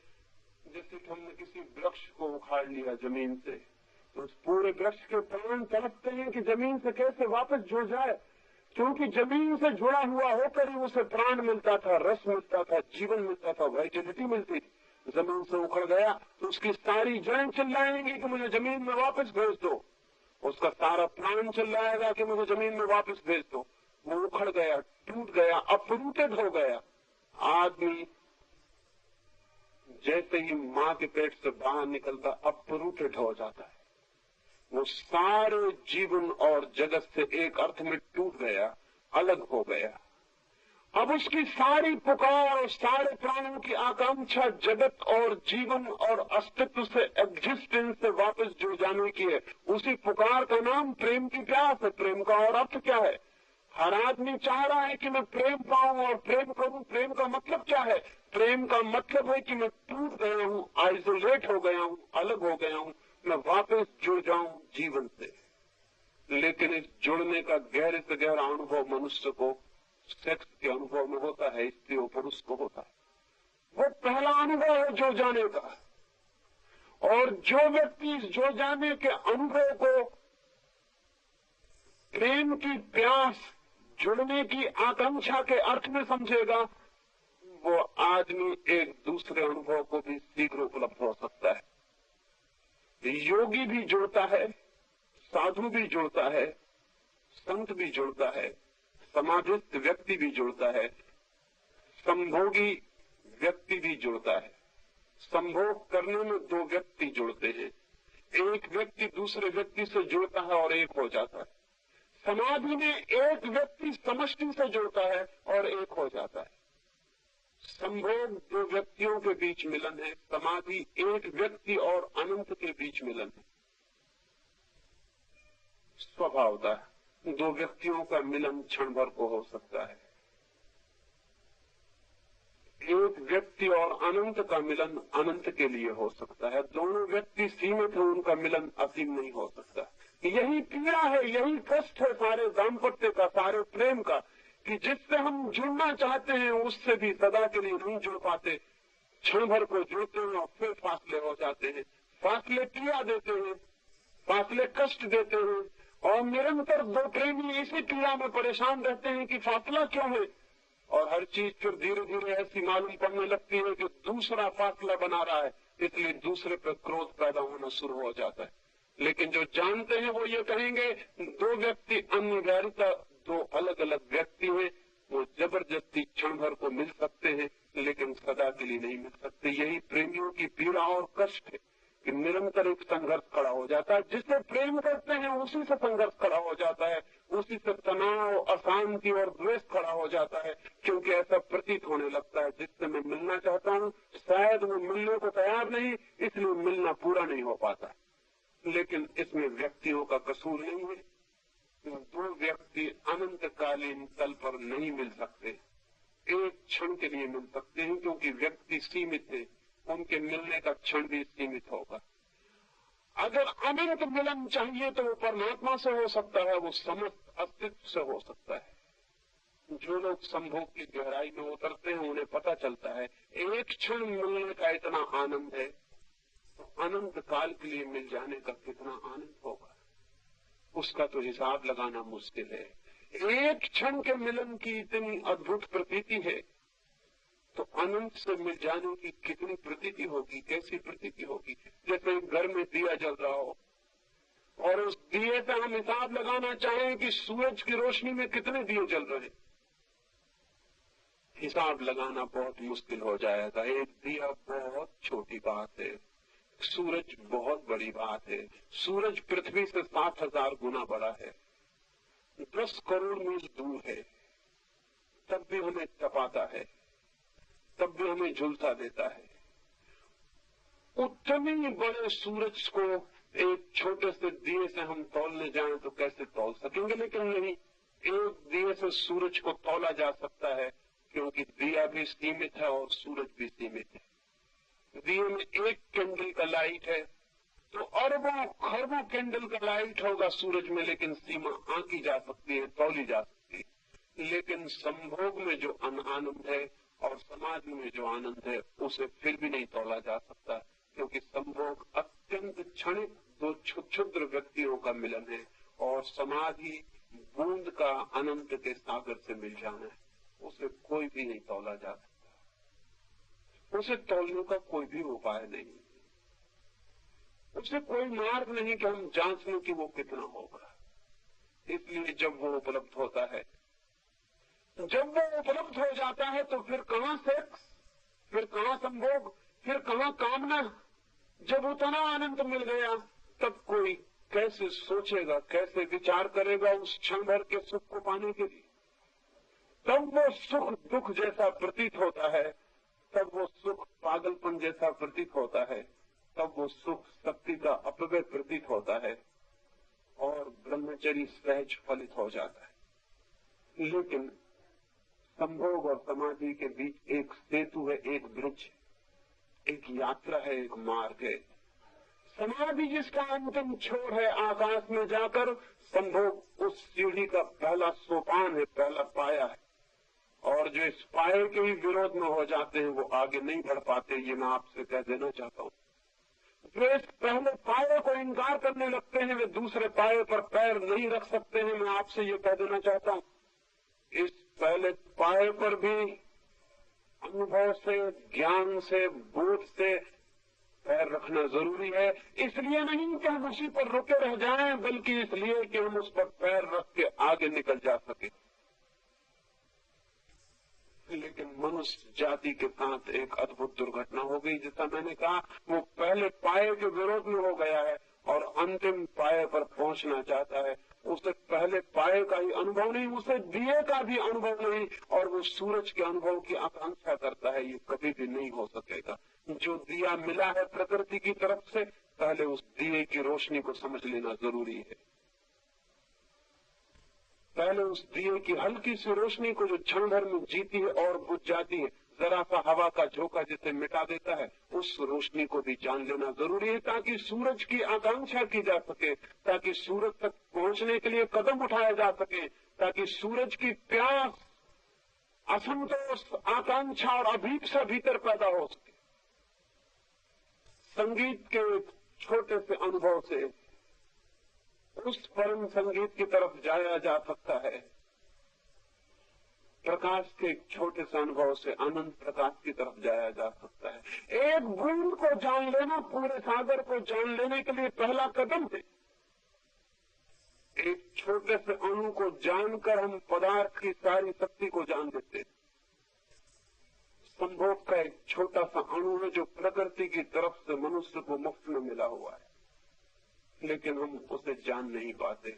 [SPEAKER 1] जैसे कि हमने किसी वृक्ष को उखाड़ लिया जमीन से, तो उस पूरे वृक्ष के प्राण तड़पते हैं कि जमीन से कैसे वापस जुड़ जाए, क्योंकि जमीन से जुड़ा हुआ होकर ही उसे प्राण मिलता था, रस मिलता था, जीवन मिलता था, वाइटलिटी मिलती थी। जमीन से उखड़ गया तो उसकी सारी जड़ें चिल्लाएंगी कि मुझे जमीन में वापस भेज दो। उसका सारा प्राण चिल्लाएगा कि मुझे जमीन में वापस भेज दो। वो उखड़ गया, टूट गया, अपरूटेड हो गया। आदमी जैसे ही मां के पेट से बाहर निकलता अपरूटेड हो जाता है। वो सारे जीवन और जगत से एक अर्थ में टूट गया, अलग हो गया। अब उसकी सारी पुकार और सारे प्राणों की आकांक्षा जगत और जीवन और अस्तित्व से, एग्जिस्टेंस से वापस जुड़ जाने की है। उसी पुकार का नाम प्रेम की प्यास है। प्रेम का और अर्थ क्या है? हर आदमी चाह रहा है कि मैं प्रेम पाऊं और प्रेम करूं। प्रेम का मतलब क्या है? प्रेम का मतलब है कि मैं टूट गया हूं, आइसोलेट हो गया हूं, अलग हो गया हूं, मैं वापस जुड़ जाऊं जीवन से। लेकिन इस जुड़ने का गहरे से गहरा अनुभव मनुष्य को सेक्स के अनुभव में होता है, स्त्री और पुरुष को होता है। वो पहला अनुभव है जुड़ जाने का। और जो व्यक्ति इस जुड़ जाने के अनुभव को प्रेम की प्यास, जुड़ने की आकांक्षा के अर्थ में समझेगा, वो आदमी एक दूसरे अनुभव को भी शीघ्र उपलब्ध हो सकता है। योगी भी जुड़ता है, साधु भी जुड़ता है, संत भी जुड़ता है, समाधिस्थ व्यक्ति भी जुड़ता है, संभोगी व्यक्ति भी जुड़ता है। संभोग करने में दो व्यक्ति जुड़ते हैं, एक व्यक्ति दूसरे व्यक्ति से जुड़ता है और एक हो जाता है। समाधि में एक व्यक्ति समष्टि से जुड़ता है और एक हो जाता है। संभोग दो व्यक्तियों के बीच मिलन है, समाधि एक व्यक्ति और अनंत के बीच मिलन है। स्वभावतः दो व्यक्तियों का मिलन क्षण भर को हो सकता है। एक व्यक्ति और अनंत का मिलन अनंत के लिए हो सकता है। दोनों व्यक्ति सीमित हैं, उनका मिलन असीम नहीं हो सकता। यही पीड़ा है, यही कष्ट है सारे दाम्पत्य का, सारे प्रेम का, कि जिससे हम जुड़ना चाहते हैं उससे भी सदा के लिए नहीं जुड़ पाते। क्षण भर को जुड़ते हैं और फिर फासले हो जाते हैं, फासले पीड़ा देते हैं, फासले कष्ट देते हैं, और निरंतर दो प्रेमी इसी पीड़ा में परेशान रहते हैं कि फासला क्यों है। और हर चीज फिर धीरे धीरे ऐसी मालूम पड़ने लगती है कि दूसरा फासला बना रहा है, इसलिए दूसरे पर क्रोध पैदा होना शुरू हो जाता है। लेकिन जो जानते हैं वो ये कहेंगे, दो व्यक्ति अनिवार्यता दो अलग अलग व्यक्ति हैं, वो जबरदस्ती क्षण भर को मिल सकते हैं लेकिन सदा के लिए नहीं मिल सकते। यही प्रेमियों की पीड़ा और कष्ट है कि निरंतर एक संघर्ष खड़ा हो जाता है। जिससे प्रेम करते हैं उसी से संघर्ष खड़ा हो जाता है, उसी से तनाव, अशांति और द्वेष खड़ा हो जाता है, क्योंकि ऐसा प्रतीत होने लगता है जिससे मैं मिलना चाहता हूँ शायद वो मिलने को तैयार नहीं, इसलिए मिलना पूरा नहीं हो पाता। लेकिन इसमें व्यक्तियों का कसूर नहीं है। दो व्यक्ति अनंतकालीन तल पर नहीं मिल सकते, एक क्षण के लिए मिल सकते हैं, क्योंकि व्यक्ति सीमित है, उनके मिलने का क्षण भी सीमित होगा। अगर अनंत मिलन चाहिए तो वो परमात्मा से हो सकता है, वो समस्त अस्तित्व से हो सकता है। जो लोग संभोग की गहराई में उतरते हैं उन्हें पता चलता है एक क्षण मिलने का इतना आनंद है तो अनंत काल के लिए मिल जाने का कितना आनंद होगा, उसका तो हिसाब लगाना मुश्किल है। एक क्षण के मिलन की इतनी अद्भुत प्रतीति है तो अनंत से मिल जाने की कितनी प्रतीति होगी, कैसी प्रतीति होगी। जैसे घर में दिया जल रहा हो और उस दिए पे हम हिसाब लगाना चाहें कि सूरज की रोशनी में कितने दिए जल रहे, हिसाब लगाना बहुत मुश्किल हो जाएगा। एक दिया बहुत छोटी बात है, सूरज बहुत बड़ी बात है। सूरज पृथ्वी से 7,000 गुना बड़ा है, 10 करोड़ मील दूर है, तब भी हमें तपाता है, तब भी हमें झुलसा देता है। उतने बड़े सूरज को एक छोटे से दिए से हम तौलने जाएं तो कैसे तौल सकेंगे। लेकिन नहीं, एक दिए से सूरज को तौला जा सकता है, क्योंकि दिया भी सीमित है और सूरज भी सीमित है। दिए में एक कैंडल का लाइट है तो अरबों खरबों कैंडल का लाइट होगा सूरज में, लेकिन सीमा आंकी जा सकती है, तौली जा सकती है। लेकिन संभोग में जो आनंद है और समाधि में जो आनंद है उसे फिर भी नहीं तौला जा सकता, क्योंकि संभोग अत्यंत क्षणिक दो क्षुद्र व्यक्तियों का मिलन है और समाधि बूंद का अनंत के सागर से मिल जाना है। उसे कोई भी नहीं तौला जा सकता, उसे तौलने का कोई भी उपाय नहीं, उसे कोई मार्ग नहीं कि हम जांच लें कि वो कितना होगा। इसलिए जब वो उपलब्ध होता है, जब वो उपलब्ध हो जाता है तो फिर कहाँ सेक्स, फिर कहाँ संभोग, फिर कहाँ कामना। जब उतना आनंद मिल गया तब कोई कैसे सोचेगा, कैसे विचार करेगा उस क्षण भर के सुख को पाने के लिए। तब वो सुख दुख जैसा प्रतीत होता है, तब वो सुख पागलपन जैसा प्रतीत होता है, तब वो सुख शक्ति का अपव्यय प्रतीत होता है और ब्रह्मचर्य सहज फलित हो जाता है। लेकिन संभोग और समाधि के बीच एक सेतु है, एक ब्रिज, एक यात्रा है, एक मार्ग है। समाधि जिसका अंतिम छोर है आकाश में जाकर, संभोग उस सीढ़ी का पहला सोपान है, पहला पाया है। और जो इस पाए के ही विरोध में हो जाते हैं वो आगे नहीं बढ़ पाते, ये मैं आपसे कह देना चाहता हूँ। जो इस पहले पाए को इनकार करने लगते हैं वे दूसरे पाए पर पैर नहीं रख सकते हैं, मैं आपसे ये कह देना चाहता हूँ। इस पहले पाए पर भी अनुभव से, ज्ञान से, बोध से पैर रखना जरूरी है। इसलिए नहीं कि हम उसी पर रुके रह जाएं, बल्कि इसलिए कि हम उस पर पैर रख के आगे निकल जा सके। लेकिन मनुष्य जाति के साथ एक अद्भुत दुर्घटना हो गई। जैसा मैंने कहा, वो पहले पाए के विरोध में हो गया है और अंतिम पाए पर पहुंचना चाहता है। उसे पहले पाए का ही अनुभव नहीं, उसे दिए का भी अनुभव नहीं, और वो सूरज के अनुभव की आकांक्षा करता है। ये कभी भी नहीं हो सकेगा। जो दिया मिला है प्रकृति की तरफ से, पहले उस दिए की रोशनी को समझ लेना जरूरी है। पहले उस दिए की हल्की सी रोशनी को जो क्षण भर में जीती है और बुझ जाती है, जरा सा हवा का झोंका जिसे मिटा देता है, उस रोशनी को भी जान लेना जरूरी है, ताकि सूरज की आकांक्षा की जा सके, ताकि सूरज तक पहुंचने के लिए कदम उठाया जा सके, ताकि सूरज की प्यास, असंतोष, आकांक्षा और अभीप्सा भीतर पैदा हो सके। संगीत के छोटे से अनुभव से उस परम संगीत की तरफ जाया जा सकता है। प्रकाश के एक छोटे से अनुभव से अनंत प्रकाश की तरफ जाया जा सकता है। एक बूंद को जान लेना पूरे सागर को जान लेने के लिए पहला कदम है। एक छोटे से अणु को जानकर हम पदार्थ की सारी शक्ति को जान लेते हैं। संभोग का एक छोटा सा अणु है जो प्रकृति की तरफ से मनुष्य को मुफ्त में मिला हुआ है, लेकिन हम उसे जान नहीं पाते।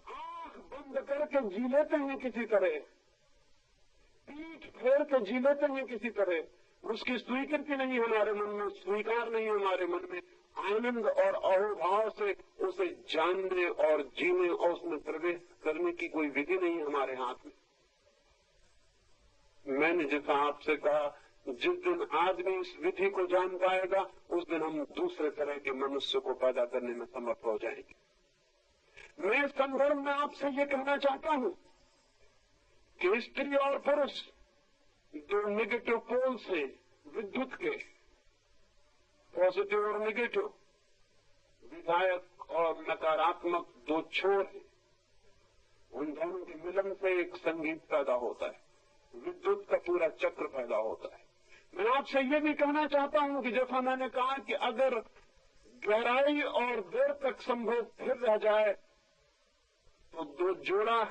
[SPEAKER 1] आंख बंद करके जी लेते हैं किसी तरह, पीठ फेर के जी लेते हैं किसी तरह, उसकी स्वीकृति नहीं हमारे मन में, स्वीकार नहीं हमारे मन में। आनंद और अहोभाव से उसे जानने और जीने और उसमें प्रवेश करने की कोई विधि नहीं हमारे हाथ में। मैंने जैसा आपसे कहा, जिस दिन आदमी इस विधि को जान पाएगा उस दिन हम दूसरे तरह के मनुष्य को पैदा करने में समर्थ हो जाएंगे। मैं इस संदर्भ में आपसे ये कहना चाहता हूं कि स्त्री और पुरुष दो नेगेटिव पोल्स हैं विद्युत के, पॉजिटिव और नेगेटिव, विधायक और नकारात्मक दो छोर हैं। उन दोनों के मिलन से एक संगीत पैदा होता है, विद्युत का पूरा चक्र पैदा होता है। मैं आपसे ये भी कहना चाहता हूं कि जैसा मैंने कहा कि अगर गहराई और देर तक संभोग फिर रह जाए तो दो जोड़ा,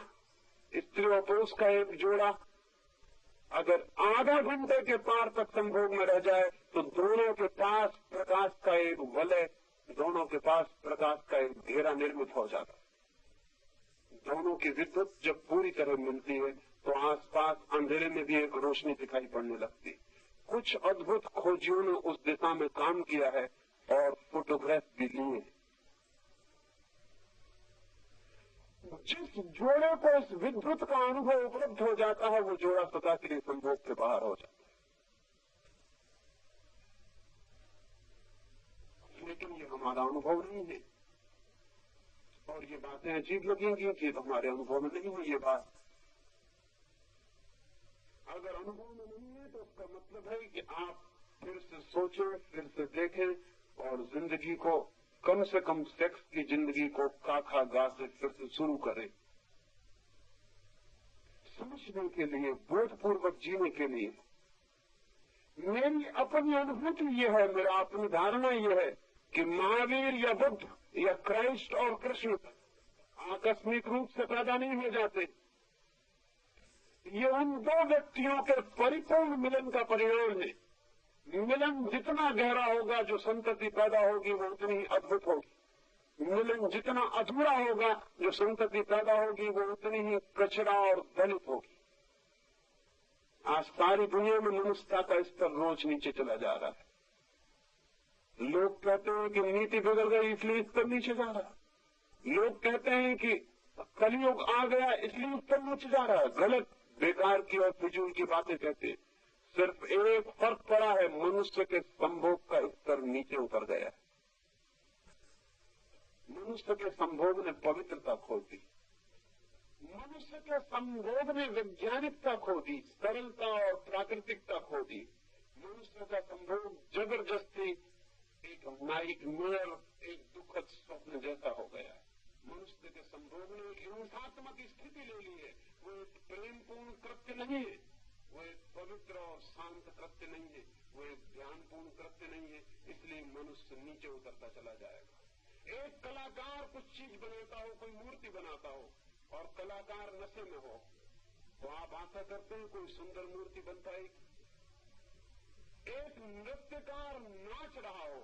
[SPEAKER 1] स्त्री और पुरुष का एक जोड़ा अगर आधा घंटे के पार तक संभोग में रह जाए तो दोनों के पास प्रकाश का एक वलय, दोनों के पास प्रकाश का एक घेरा निर्मित हो जाता है। दोनों की विद्युत जब पूरी तरह मिलती है तो आसपास अंधेरे में भी एक रोशनी दिखाई पड़ने लगती। कुछ अद्भुत खोजियों ने उस दिशा में काम किया है और फोटोग्राफ भी लिए। जिस जोड़े को इस विद्युत का अनुभव उपलब्ध हो जाता है वो जोड़ा सदा के लिए संभोग से बाहर हो जाता है। लेकिन ये हमारा अनुभव नहीं है और ये बातें अजीब लगेंगी कि हमारे अनुभव में नहीं हुई ये बात। अगर अनुभव में नहीं है तो उसका मतलब है कि आप फिर से सोचें, फिर से देखें और जिंदगी को, कम से कम सेक्स की जिंदगी को काखा गा से फिर से शुरू करें, समझने के लिए, बोधपूर्वक जीने के लिए। मेरी अपनी अनुभूति ये है, मेरा अपनी धारणा ये है कि महावीर या बुद्ध या क्राइस्ट और कृष्ण आकस्मिक रूप से पैदा नहीं हो जाते। ये उन दो व्यक्तियों के परिपूर्ण मिलन का परिणाम है। मिलन जितना गहरा होगा, जो संतति पैदा होगी वो उतनी ही अद्भुत होगी। मिलन जितना अधूरा होगा, जो संतति पैदा होगी वो उतनी ही कचरा और दलित होगी। आज सारी दुनिया में मनुष्यता का स्तर रोज नीचे चला जा रहा है। लोग कहते हैं कि नीति बिगड़ गई इसलिए स्तर नीचे जा रहा है। लोग कहते हैं कि कलयुग आ गया इसलिए स्तर नीचे जा रहा है। गलत, बेकार की और फिजूल की बातें कहते हैं। सिर्फ एक फर्क पड़ा है, मनुष्य के संभोग का स्तर नीचे उतर गया है। मनुष्य के संभोग ने पवित्रता खो दी, मनुष्य के संभोग ने वैज्ञानिकता खो दी, सरलता और प्राकृतिकता खो दी। मनुष्य का संभोग जबरदस्ती एक नाइटमेयर, एक दुखद स्वप्न जैसा हो गया है। मनुष्य के संभोग ने एक हिंसात्मक स्थिति ले ली है। वो एक प्रेमपूर्ण कृत्य नहीं है, वो एक पवित्र और शांत कृत्य नहीं है, वो एक ध्यानपूर्ण कृत्य नहीं है। इसलिए मनुष्य नीचे उतरता चला जाएगा। एक कलाकार कुछ चीज बनाता हो, कोई मूर्ति बनाता हो और कलाकार नशे में हो तो आप आशा करते हैं कोई सुंदर मूर्ति बन पाएगी। एक नृत्यकार नाच रहा हो,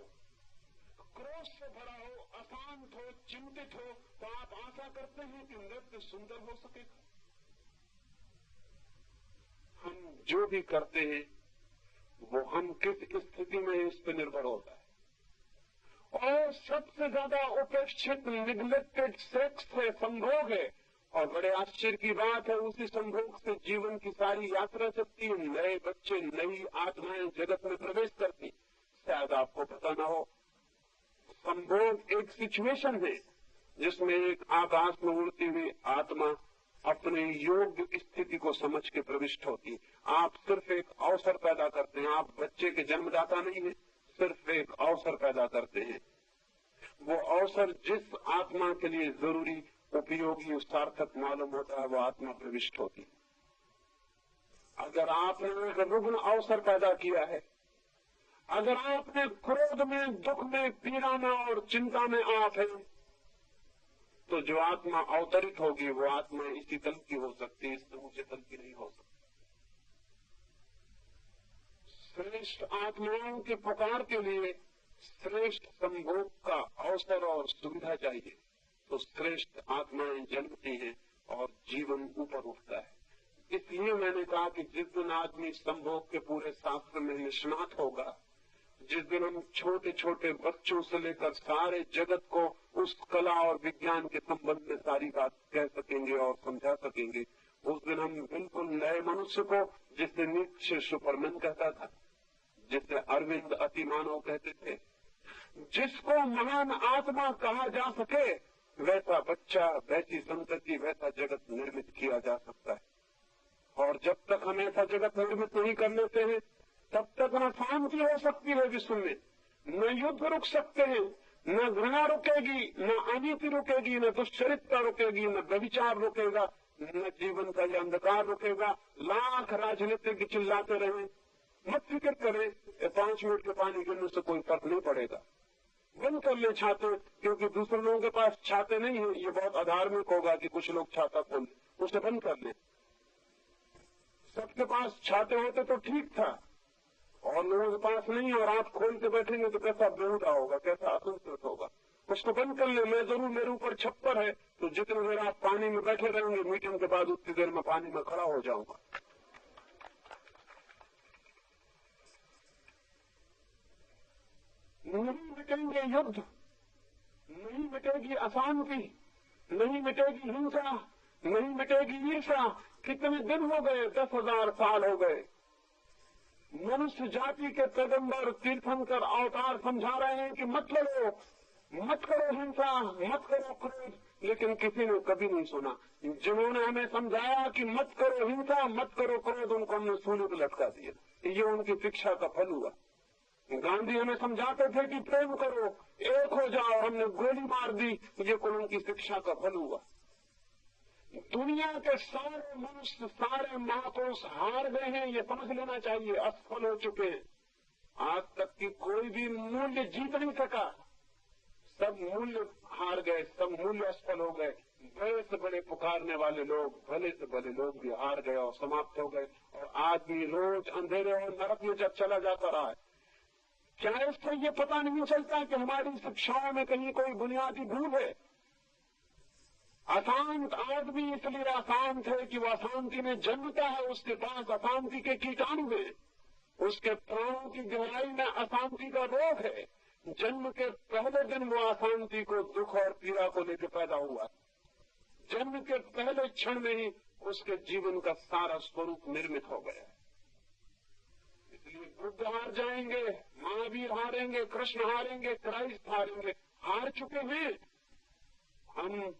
[SPEAKER 1] क्रोध से भरा हो, अशांत हो, चिंतित हो तो आप आशा करते हैं कि नृत्य सुंदर हो सकेगा। हम जो भी करते हैं वो हम किस स्थिति में इस पर निर्भर होता है। और सबसे ज्यादा उपेक्षित, निग्लेक्टेड सेक्स है, संभोग है। और बड़े आश्चर्य की बात है, उसी संभोग से जीवन की सारी यात्रा चलती है। नए बच्चे, नई आत्माएं जगत में प्रवेश करती। शायद आपको पता ना हो, संभोग एक सिचुएशन है जिसमें एक आकाश में उड़ती हुई आत्मा अपने योग्य स्थिति को समझ के प्रविष्ट होती। आप सिर्फ एक अवसर पैदा करते हैं। आप बच्चे के जन्मदाता नहीं है, सिर्फ एक अवसर पैदा करते हैं। वो अवसर जिस आत्मा के लिए जरूरी, उपयोगी, सार्थक मालूम होता है, वो आत्मा प्रविष्ट होती है। अगर आपने एक रुग्ण अवसर पैदा किया है, अगर आपने क्रोध में, दुख में, पीड़ा में और चिंता में आप हैं, तो जो आत्मा अवतरित होगी वो आत्मा इसी तल की हो सकती है, इससे ऊंचे तल की नहीं हो सकती। श्रेष्ठ आत्माओं के पुकार के लिए श्रेष्ठ संभोग का अवसर और सुविधा चाहिए, तो श्रेष्ठ आत्माएं जन्मती हैं और जीवन ऊपर उठता है। इसलिए मैंने कहा कि जिस दिन आदमी संभोग के पूरे शास्त्र में निष्णात होगा, जिस दिन हम छोटे छोटे बच्चों से लेकर सारे जगत को उस कला और विज्ञान के संबंध में सारी बात कह सकेंगे और समझा सकेंगे, उस दिन हम बिल्कुल नए मनुष्य को, जिसे नीचे सुपरमैन कहता था, जिसे अरविंद अतिमानव कहते थे, जिसको महान आत्मा कहा जा सके, वैसा बच्चा, वैसी संतति, वैसा जगत निर्मित किया जा सकता है। और जब तक हम ऐसा जगत निर्मित नहीं कर लेते हैं, तब तक न शांति हो सकती है विश्व में, न युद्ध रुक सकते हैं, न घृणा रुकेगी, न अनीति रुकेगी, न दुष्चरित्रता रुकेगी, न व्यभिचार रुकेगा, न जीवन का यह अंधकार रुकेगा। लाख राजनीतिक चिल्लाते रहे, मत फिक्र करें, 5 मिनट के पानी गिरने से कोई फर्क नहीं पड़ेगा। बंद कर ले छाते, क्योंकि दूसरे लोगों के पास छाते नहीं है। ये बहुत अधार्मिक होगा कि कुछ लोग छाता खोल, उसे बंद कर ले। सबके पास छाते होते तो ठीक था, और लोगों के पास नहीं, और आप खोल के बैठेंगे तो कैसा बेहुदा होगा, कैसा असंतुष्ट होगा। उसको बंद कर ले। मैं जरूर, मेरे ऊपर छप्पर है, तो जितनी देर आप पानी में बैठे रहेंगे, मीटिंग के बाद उतनी देर में पानी में खड़ा हो जाऊंगा। नहीं मिटेंगे युद्ध, नहीं मिटेगी अशांति, नहीं मिटेगी हिंसा, नहीं मिटेगी ईर्ष्या। कितने दिन हो गए, 10,000 साल हो गए। मनुष्य जाति के पैगंबर, तीर्थंकर, अवतार समझा रहे हैं कि मत लड़ो, मत करो हिंसा, मत करो क्रोध, लेकिन किसी ने कभी नहीं सुना। जिन्होंने हमें समझाया कि मत करो हिंसा, मत करो क्रोध, उनको हमने सूली पर लटका दिया। ये उनकी शिक्षा का फल हुआ। गांधी हमें समझाते थे कि प्रेम करो, एक हो जाओ, हमने गोली मार दी। ये उनकी शिक्षा का फल हुआ। दुनिया के सारे मनुष्य, सारे महापुरुष हार गए हैं, ये समझ लेना चाहिए, असफल हो चुके हैं। आज तक की कोई भी मूल्य जीत नहीं सका, सब मूल्य हार गए, सब मूल्य असफल हो गए। बड़े से बड़े पुकारने वाले लोग, भले से भले लोग भी हार गए और समाप्त हो गए, और आदमी रोज अंधेरे और नरक में जब चला जाता रहा है। क्या इससे ये पता नहीं चलता कि हमारी शिक्षाओं में कहीं कोई बुनियादी भूल है? अशांत आदमी इसलिए अशांत है कि वह अशांति में जन्मता है, उसके पास अशांति के कीटाणु है, उसके प्राणों की गहराई में अशांति का रोग है। जन्म के पहले दिन वो अशांति को, दुख और पीड़ा को लेकर पैदा हुआ। जन्म के पहले क्षण में ही उसके जीवन का सारा स्वरूप निर्मित हो गया। इसलिए बुद्ध हार जाएंगे, महावीर हारेंगे, कृष्ण हारेंगे, क्राइस्ट हारेंगे, हार चुके हैं। हम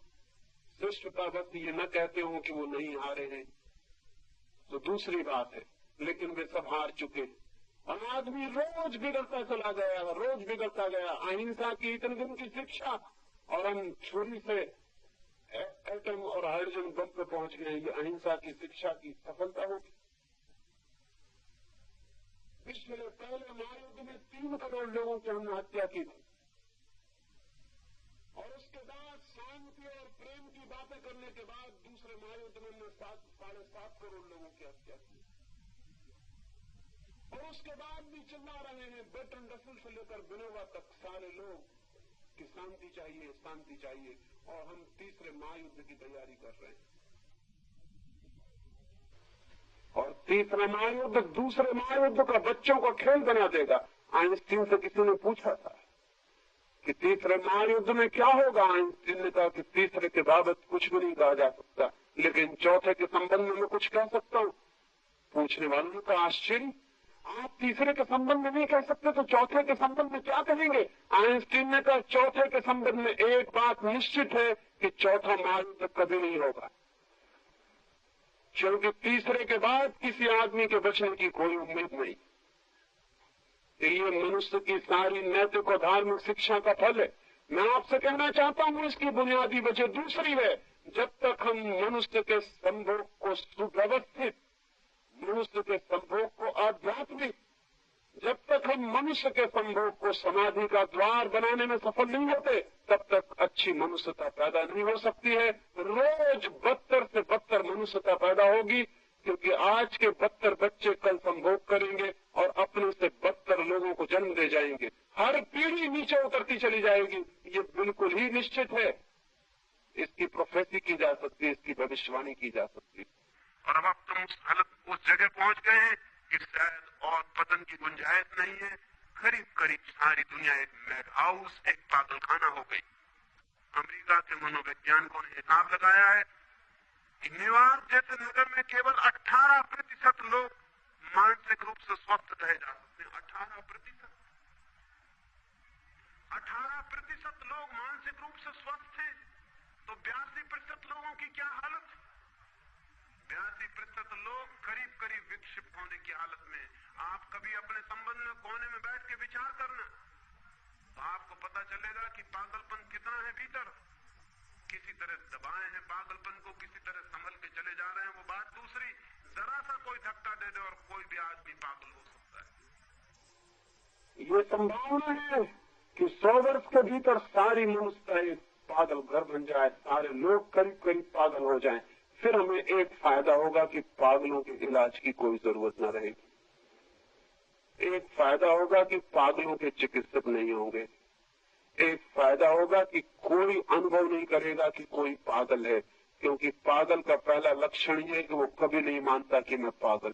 [SPEAKER 1] शिष्टता बस ये न कहते हो कि वो नहीं हारे हैं तो दूसरी बात है, लेकिन वे सब हार चुके। और आदमी रोज बिगड़ता चला गया, रोज बिगड़ता गया। अहिंसा की इतने दिन की शिक्षा, और हम छुरी से एटम और हाइड्रोजन बम पे पहुंच गए। ये अहिंसा की शिक्षा की सफलता होगी। पिछले पहले महायुद्ध में 3 करोड़ लोगों की हमने हत्या की थी, और उसके बाद शांति और प्रेम की बातें करने के बाद दूसरे महायुद्ध में 7.5 करोड़ लोगों की हत्या की। और उसके बाद भी चिल्ला रहे हैं, बर्ट्रैंड रसेल से लेकर विनोबा तक सारे लोग कि शांति चाहिए, शांति चाहिए, और हम तीसरे महायुद्ध की तैयारी कर रहे हैं। और तीसरा महायुद्ध दूसरे महायुद्ध का बच्चों का खेल बना देगा। आइंस्टीन से किसी ने पूछा था कि तीसरे महायुद्ध में क्या होगा। आइंस्टीन ने कहा कि तीसरे के बाबत कुछ भी नहीं कहा जा सकता, लेकिन चौथे के संबंध में मैं कुछ कह सकता हूँ। पूछने वालों ने कहा, आश्चर्य, आप तीसरे के संबंध में नहीं कह सकते तो चौथे के संबंध में क्या कहेंगे? आइंस्टीन ने कहा, चौथे के संबंध में एक बात निश्चित है कि चौथा महायुद्ध कभी नहीं होगा, क्योंकि तीसरे के बाद किसी आदमी के बचने की कोई उम्मीद नहीं। ये मनुष्य की सारी नैतिक और धार्मिक शिक्षा का फल है। मैं आपसे कहना चाहता हूँ इसकी बुनियादी वजह दूसरी है। जब तक हम मनुष्य के संभोग को सुव्यवस्थित, मनुष्य के संभोग को आध्यात्मिक, जब तक हम मनुष्य के संभोग को समाधि का द्वार बनाने में सफल नहीं होते, तब तक अच्छी मनुष्यता पैदा नहीं हो सकती है। रोज बदतर से बदतर मनुष्यता पैदा होगी, क्योंकि आज के बदतर बच्चे कल संभोग करेंगे और अपने से बदतर लोगों को जन्म दे जाएंगे। हर पीढ़ी नीचे उतरती चली जाएगी, ये बिल्कुल ही निश्चित है। इसकी प्रोफेसी की जा सकती है, इसकी भविष्यवाणी की जा सकती है।
[SPEAKER 2] और अब तुम उस जगह पहुंच गए हैं कि शायद और पतन की गुंजाइश नहीं है। करीब करीब सारी दुनिया एक मैड हाउस, एक पागलखाना हो गई। अमेरिका के मनोवैज्ञानिकों ने हिसाब लगाया है कि न्यूयॉर्क जैसे नगर में केवल 18% लोग मानसिक रूप से स्वस्थ रहे जा सकते हैं। 18% लोग मानसिक रूप से स्वस्थ हैं, तो 82% लोगों की क्या हालत है? 82% लोग करीब करीब विक्षिप्त होने की हालत में। आप कभी अपने संबंध में कोने में बैठ के विचार करना, तो आपको पता चलेगा कि पागलपन कितना है भीतर। किसी तरह दबाए हैं पागलपन को, किसी तरह संभल के चले जा रहे हैं, वो बात दूसरी। जरा सा कोई धक्का दे दे और कोई भी आदमी पागल हो सकता है।
[SPEAKER 1] ये संभावना है कि 100 वर्ष के भीतर सारी मनुष्यता एक पागल घर बन जाए, सारे लोग करीब करीब पागल हो जाएं। फिर हमें एक फायदा होगा कि पागलों के इलाज की कोई जरूरत न रहेगी। एक फायदा होगा कि पागलों के चिकित्सक नहीं होंगे। एक फायदा होगा कि कोई अनुभव नहीं करेगा कि कोई पागल है, क्योंकि पागल का पहला लक्षण ये है कि वो कभी नहीं मानता कि मैं पागल।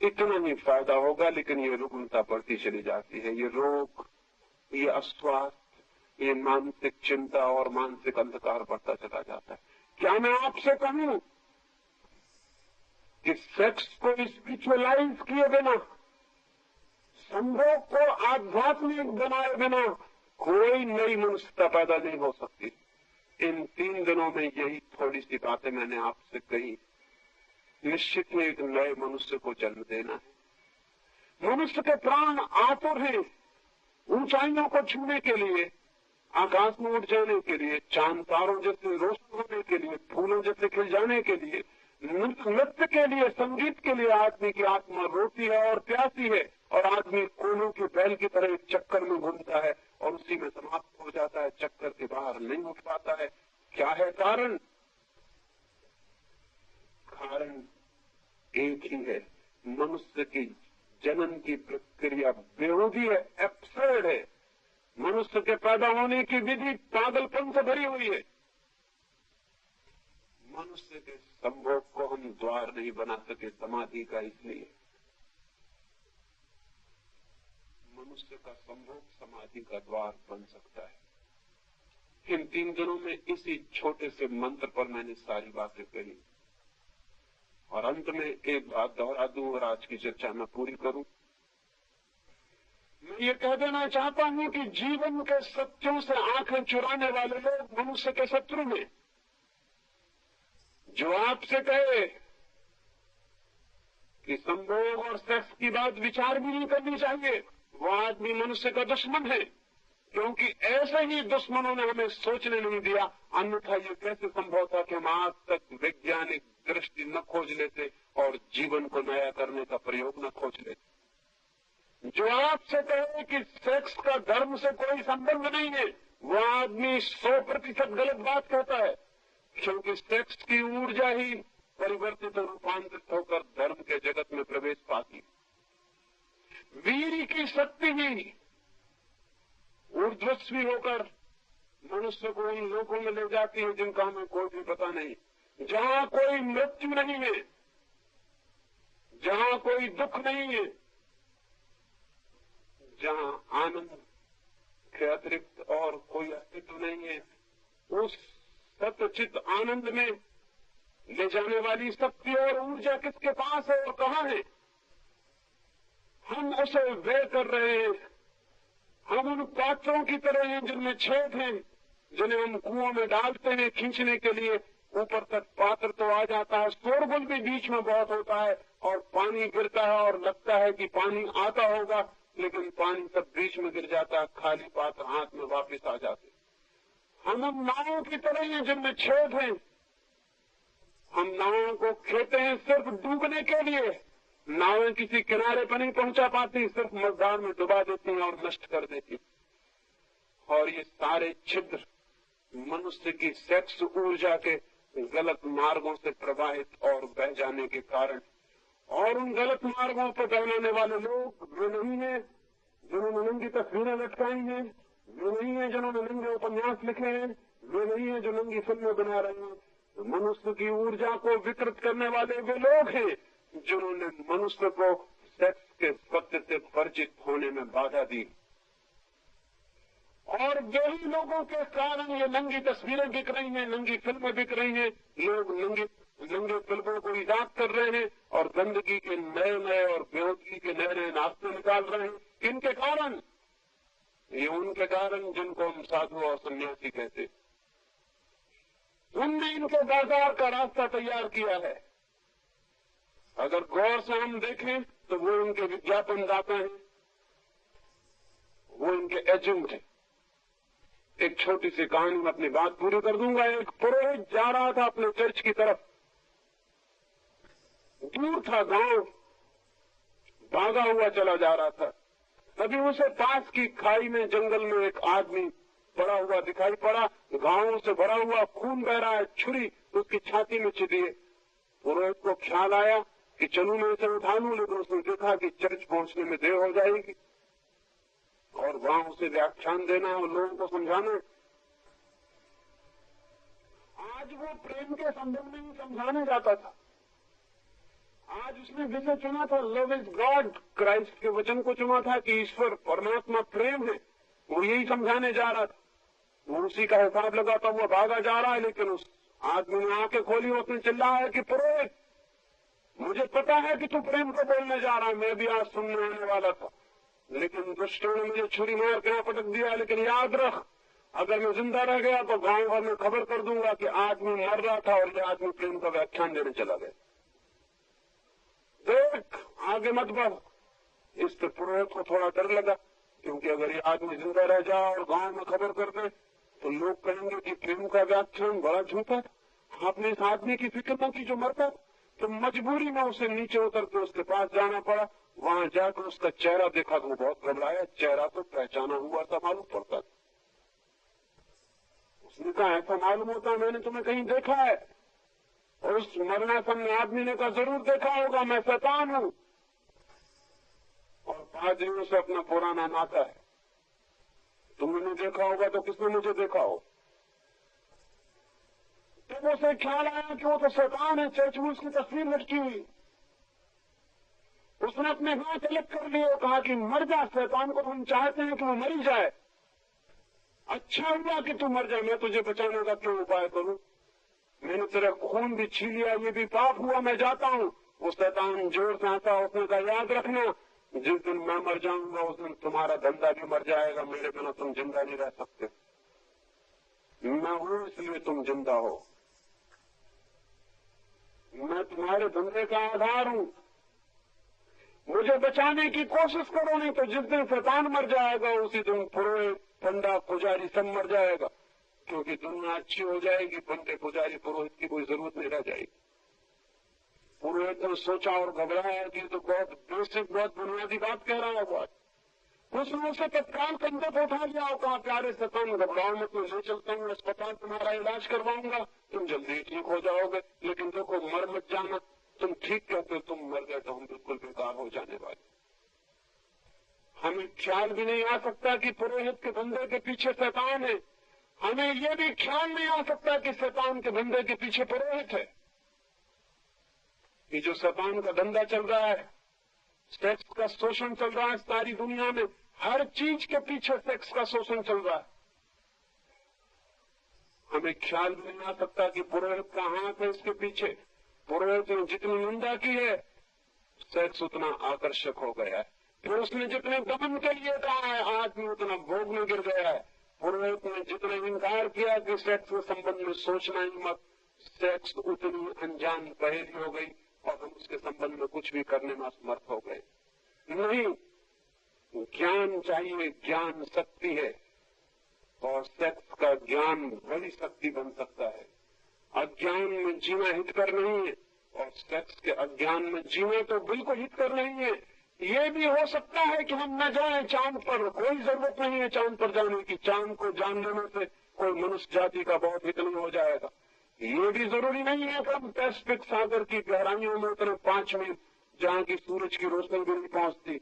[SPEAKER 1] इतना ही फायदा होगा, लेकिन ये रुग्णता बढ़ती चली जाती है। ये रोग, ये अस्वास्थ्य, ये मानसिक चिंता और मानसिक अंधकार बढ़ता चला जाता है। क्या मैं आपसे कहूं कि सेक्स को स्पिरिचुअलाइज किए बिना, संभोग को आध्यात्मिक बनाए बिना कोई नई मनुष्यता पैदा नहीं हो सकती। इन 3 दिनों में यही थोड़ी सी बातें मैंने आपसे कही। निश्चित ही एक नए मनुष्य को जन्म देना है। मनुष्य के प्राण आतुर हैं ऊंचाइयों को छूने के लिए, आकाश में उड़ जाने के लिए, चांद तारों जैसे रोशन होने के लिए, फूलों जैसे खिल जाने के लिए, नृत्य के लिए, संगीत के लिए। आदमी की आत्मा रोती है और प्यासी है, और आदमी कोनों के बैल की तरह एक चक्कर में घूमता है और उसी में समाप्त हो जाता है, चक्कर के बाहर नहीं उठ पाता है। क्या है कारण? कारण एक ही है, मनुष्य की जनन की प्रक्रिया बेहूदी है, एब्सर्ड है। मनुष्य के पैदा होने की विधि पागलपन से भरी हुई है। मनुष्य के संभोग को हम द्वार नहीं बना सके समाधि का, इसलिए मनुष्य का संभोग समाधि का द्वार बन सकता है। इन 3 दिनों में इसी छोटे से मंत्र पर मैंने सारी बातें कही, और अंत में एक बात दोहरा दूं और आज की चर्चा मैं पूरी करूं। मैं ये कह देना चाहता हूं कि जीवन के सत्यों से आंखें चुराने वाले लोग मनुष्य के शत्रु हैं। जो आपसे कहे कि संभोग और सेक्स की बात विचार भी नहीं करनी चाहिए, वो आदमी मनुष्य का दुश्मन है, क्योंकि ऐसे ही दुश्मनों ने हमें सोचने नहीं दिया। अन्यथा ये कैसे संभव था कि हम आज तक वैज्ञानिक दृष्टि न खोज लेते और जीवन को नया करने का प्रयोग न खोज लेते। जो आपसे कहे कि सेक्स का धर्म से कोई संबंध नहीं है, वो आदमी 100% गलत बात कहता है, क्योंकि सेक्स की ऊर्जा ही परिवर्तित और रूपांतरित होकर धर्म के जगत में प्रवेश पाती। वीर की शक्ति ही ऊर्ध्वस्वी होकर मनुष्य को उन लोगों में ले जाती है जिनका हमें कोई भी पता नहीं, जहां कोई मृत्यु नहीं है, जहां कोई दुख नहीं है, जहां आनंद के अतिरिक्त और कोई अस्तित्व नहीं है। उस सत्यचित आनंद में ले जाने वाली शक्ति और ऊर्जा किसके पास है और कहां है? हम उसे व्यय कर रहे हैं। हम उन पात्रों की तरह हैं जिनमें छेद हैं, जिन्हें हम कुओं में डालते हैं खींचने के लिए। ऊपर तक पात्र तो आ जाता है, शोरगुल भी बीच में बहुत होता है और पानी गिरता है और लगता है कि पानी आता होगा, लेकिन पानी सब बीच में गिर जाता है, खाली पात्र हाथ में वापस आ जाते। हम उन नावों की तरह हैं जिनमें छेद हैं। हम नावों को खेते हैं सिर्फ डूबने के लिए। नावें किसी किनारे पर नहीं पहुंचा पाती, सिर्फ मझधार में डुबा देती हैं और नष्ट कर देती। और ये सारे छिद्र मनुष्य की सेक्स ऊर्जा के गलत मार्गों से प्रवाहित और बह जाने के कारण, और उन गलत मार्गों पर बहलाने वाले लोग वे नहीं है जिन्होंने नंगी तस्वीरें लटकाई हैं, वे नहीं है जिन्होंने नंगे उपन्यास लिखे हैं, वे नहीं है जो नंगी फिल्में बना रहे हैं। मनुष्य की ऊर्जा को विकृत करने वाले वे लोग हैं जिन्होंने मनुष्य को सेक्स के सत्य से परिचित होने में बाधा दी। और यही लोगों के कारण ये नंगी तस्वीरें बिक रही हैं, नंगी फिल्में बिक रही हैं। लोग नंगे फिल्मों को ईजाद कर रहे हैं और गंदगी के नए नए और बेहूदगी के नए नए रास्ते निकाल रहे हैं। किनके कारण? ये उनके कारण जिनको हम साधु और सन्यासी कहते। उनने इनके बाजार का रास्ता तैयार किया है। अगर गौर से हम देखें तो वो इनके विज्ञापनदाता हैं, वो इनके एजेंट हैं। एक छोटी सी कहानी में अपनी बात पूरी कर दूंगा। एक पुरोहित जा रहा था अपने चर्च की तरफ। दूर था गांव, भागा हुआ चला जा रहा था। तभी उसे पास की खाई में जंगल में एक आदमी पड़ा हुआ दिखाई पड़ा। घावों से भरा हुआ, खून बह रहा है, छुरी उसकी छाती में छिदी है। पुरोहित को ख्याल आया कि चलूं मैं इसे उठा लूं, लेकिन उसने देखा कि चर्च पहुंचने में देर हो जाएगी और वहां उसे व्याख्यान देना और लोगों को समझाना। आज वो प्रेम के संबंध में ही समझाने जाता था। आज उसने विषय चुना था लव इज गॉड, क्राइस्ट के वचन को चुना था कि ईश्वर परमात्मा प्रेम है। वो यही समझाने जा रहा था। वो उसी का हिसाब लगाता हुआ भागा जा रहा है, लेकिन उस आदमी ने आंखें खोली, उसने चिल्लाया कि पुरोहित, मुझे पता है कि तू प्रेम को बोलने जा रहा है, मैं भी आज सुनने आने वाला था, लेकिन दुष्टों ने मुझे छुरी मार के पटक दिया। लेकिन याद रख, अगर मैं जिंदा रह गया तो गांव भर में खबर कर दूंगा कि आदमी मर रहा था और यह आदमी प्रेम का व्याख्यान देने चला गया। देख, आगे मत बढ़। इससे पुरोहित को थोड़ा डर लगा, क्योंकि अगर ये आदमी जिंदा रह जाए और गांव में खबर कर दे तो लोग कहेंगे कि प्रेम का व्याख्यान बड़ा झूठा था, आपने इस आदमी की फिक्र न की जो मरता। तो मजबूरी में उसे नीचे उतर के उसके पास जाना पड़ा। वहां जाकर उसका चेहरा देखा तो वो बहुत घबराया। चेहरा तो पहचाना हुआ सा मालूम पड़ता। उसने कहा, ऐसा मालूम होता है मैंने तुम्हें कहीं देखा है। और उस मरणासन्न आदमी ने कहा, जरूर देखा होगा, मैं शैतान हूं और पादरियों से अपना पुराना नाता है। तुमने देखा होगा तो किसने मुझे देखा हो? तो उसे ख्याल आया कि वो तो शैतान है, चर्च में उसकी तस्वीर लटकी हुई। उसने अपने हाथ अलग कर लिए और कहा कि मर जा, शैतान को हम चाहते हैं कि वो मरी जाए। अच्छा हुआ कि तू मर जाए, मैं तुझे बचाने का क्यों उपाय करूं? मैंने तेरा खून भी छीन लिया, ये भी पाप हुआ, मैं जाता हूं। वो शैतान जोर से आता, उसने कहा, याद रखना, जिस दिन मैं मर जाऊंगा उस दिन तुम्हारा धंधा भी मर जाएगा, मेरे बिना तुम जिंदा नहीं रह सकते। मैं हूं इसलिए तुम जिंदा हो, मैं तुम्हारे धंधे का आधार हूं। मुझे बचाने की कोशिश करो, नहीं तो जिस दिन शैतान मर जाएगा उसी दिन पुरोहित, पंडा, पुजारी सब मर जाएगा, क्योंकि दुनिया अच्छी हो जाएगी। पंडे, पुजारी, पुरोहित की कोई जरूरत नहीं रह जाएगी। पुरोहित ने सोचा और घबराया कि तो बहुत बेसिक, बहुत बुनियादी बात कह रहा है। बात उसने उसे तत्काल कंधे पर उठा लिया और कहा, प्यारे शैतान, घबराओ मत, मैं ले चलता हूँ अस्पताल, तुम्हारा इलाज करवाऊंगा, तुम जल्दी ठीक हो जाओगे। लेकिन देखो, मर मत जाना। तुम ठीक कहते हो, तुम मर गए तो हम बिल्कुल बेकार हो जाने वाले। हमें ख्याल भी नहीं आ सकता कि पुरोहित के धंधे के पीछे शैतान है। हमें यह भी ख्याल नहीं आ सकता कि शैतान के धंधे के पीछे पुरोहित है। ये जो शैतान का धंधा चल रहा है, सेक्स का शोषण चल रहा है सारी दुनिया में, हर चीज के पीछे सेक्स का शोषण चल रहा है। हमें ख्याल भी नहीं आ सकता कि पुरोहित का हाथ है इसके पीछे। पुरोहित ने जितनी निंदा की है, सेक्स उतना आकर्षक हो गया है। फिर उसने जितने दमन के लिए कहा है, आदमी उतना भोग में गिर गया है। पुरोहित ने जितना इनकार किया कि सेक्स के संबंध में सोचना ही मत, सेक्स उतनी अनजान पहेली हो गई। और हम उसके संबंध में कुछ भी करने में असमर्थ हो गए। नहीं, ज्ञान चाहिए, ज्ञान शक्ति है, और सेक्स का ज्ञान बड़ी शक्ति बन सकता है। अज्ञान में जीना हितकर नहीं है, और सेक्स के अज्ञान में जीना तो बिल्कुल हितकर नहीं है। ये भी हो सकता है कि हम न जाएं चांद पर, कोई जरूरत नहीं है चांद पर जाने की, चांद को जान लेने से कोई मनुष्य जाति का बहुत हित नहीं हो जाएगा। ये भी जरूरी नहीं है कि हम पैसिफिक सागर की गहराइयों में उतरे 5 मील, जहाँ की सूरज की रोशनी भी नहीं पहुंचती,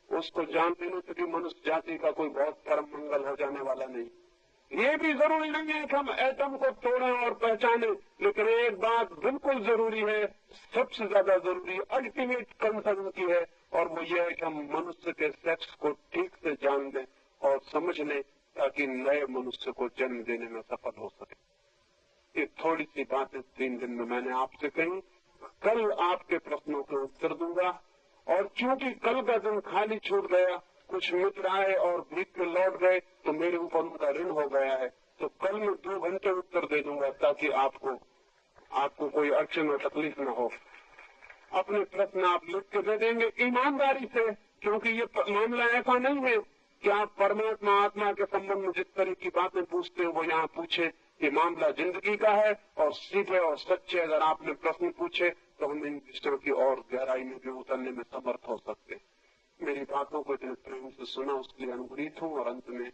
[SPEAKER 1] उसको जान लेने से भी मनुष्य जाति का कोई बहुत परम मंगल हो जाने वाला नहीं। ये भी जरूरी नहीं है कि हम एटम को तोड़ें और पहचानें, लेकिन एक बात बिल्कुल जरूरी है, सबसे ज्यादा जरूरी, अल्टीमेट कंसर्न की है, और वो ये है कि हम मनुष्य के सेक्स को ठीक से जान लें और समझ लें, ताकि नए मनुष्य को जन्म देने में सफल हो सके। ये थोड़ी सी बातें 3 दिन में मैंने आपसे कही। कल आपके प्रश्नों के उत्तर दूंगा, और क्योंकि कल का दिन खाली छूट गया, कुछ मित्र आए और भीग के लौट गए, तो मेरे ऊपर उनका ऋण हो गया है। तो कल मैं 2 घंटे उत्तर दे दूंगा, ताकि आपको कोई अड़चन और तकलीफ न हो। अपने प्रश्न आप लिख के दे देंगे ईमानदारी से, क्योंकि ये मामला ऐसा नहीं है कि आप परमात्मा आत्मा के संबंध में जिस तरह की बातें पूछते हैं वो यहाँ पूछे। ये मामला जिंदगी का है, और सीधे और सच्चे अगर आपने प्रश्न पूछे तो हम इन विषयों की और गहराई में भी उतरने में समर्थ हो सकते हैं। मेरी बातों को इतने प्रेम से सुना, उसके लिए अनुग्रहित हूँ, और अंत में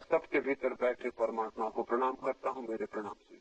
[SPEAKER 1] सबके भीतर बैठे परमात्मा को प्रणाम करता हूँ। मेरे प्रणाम से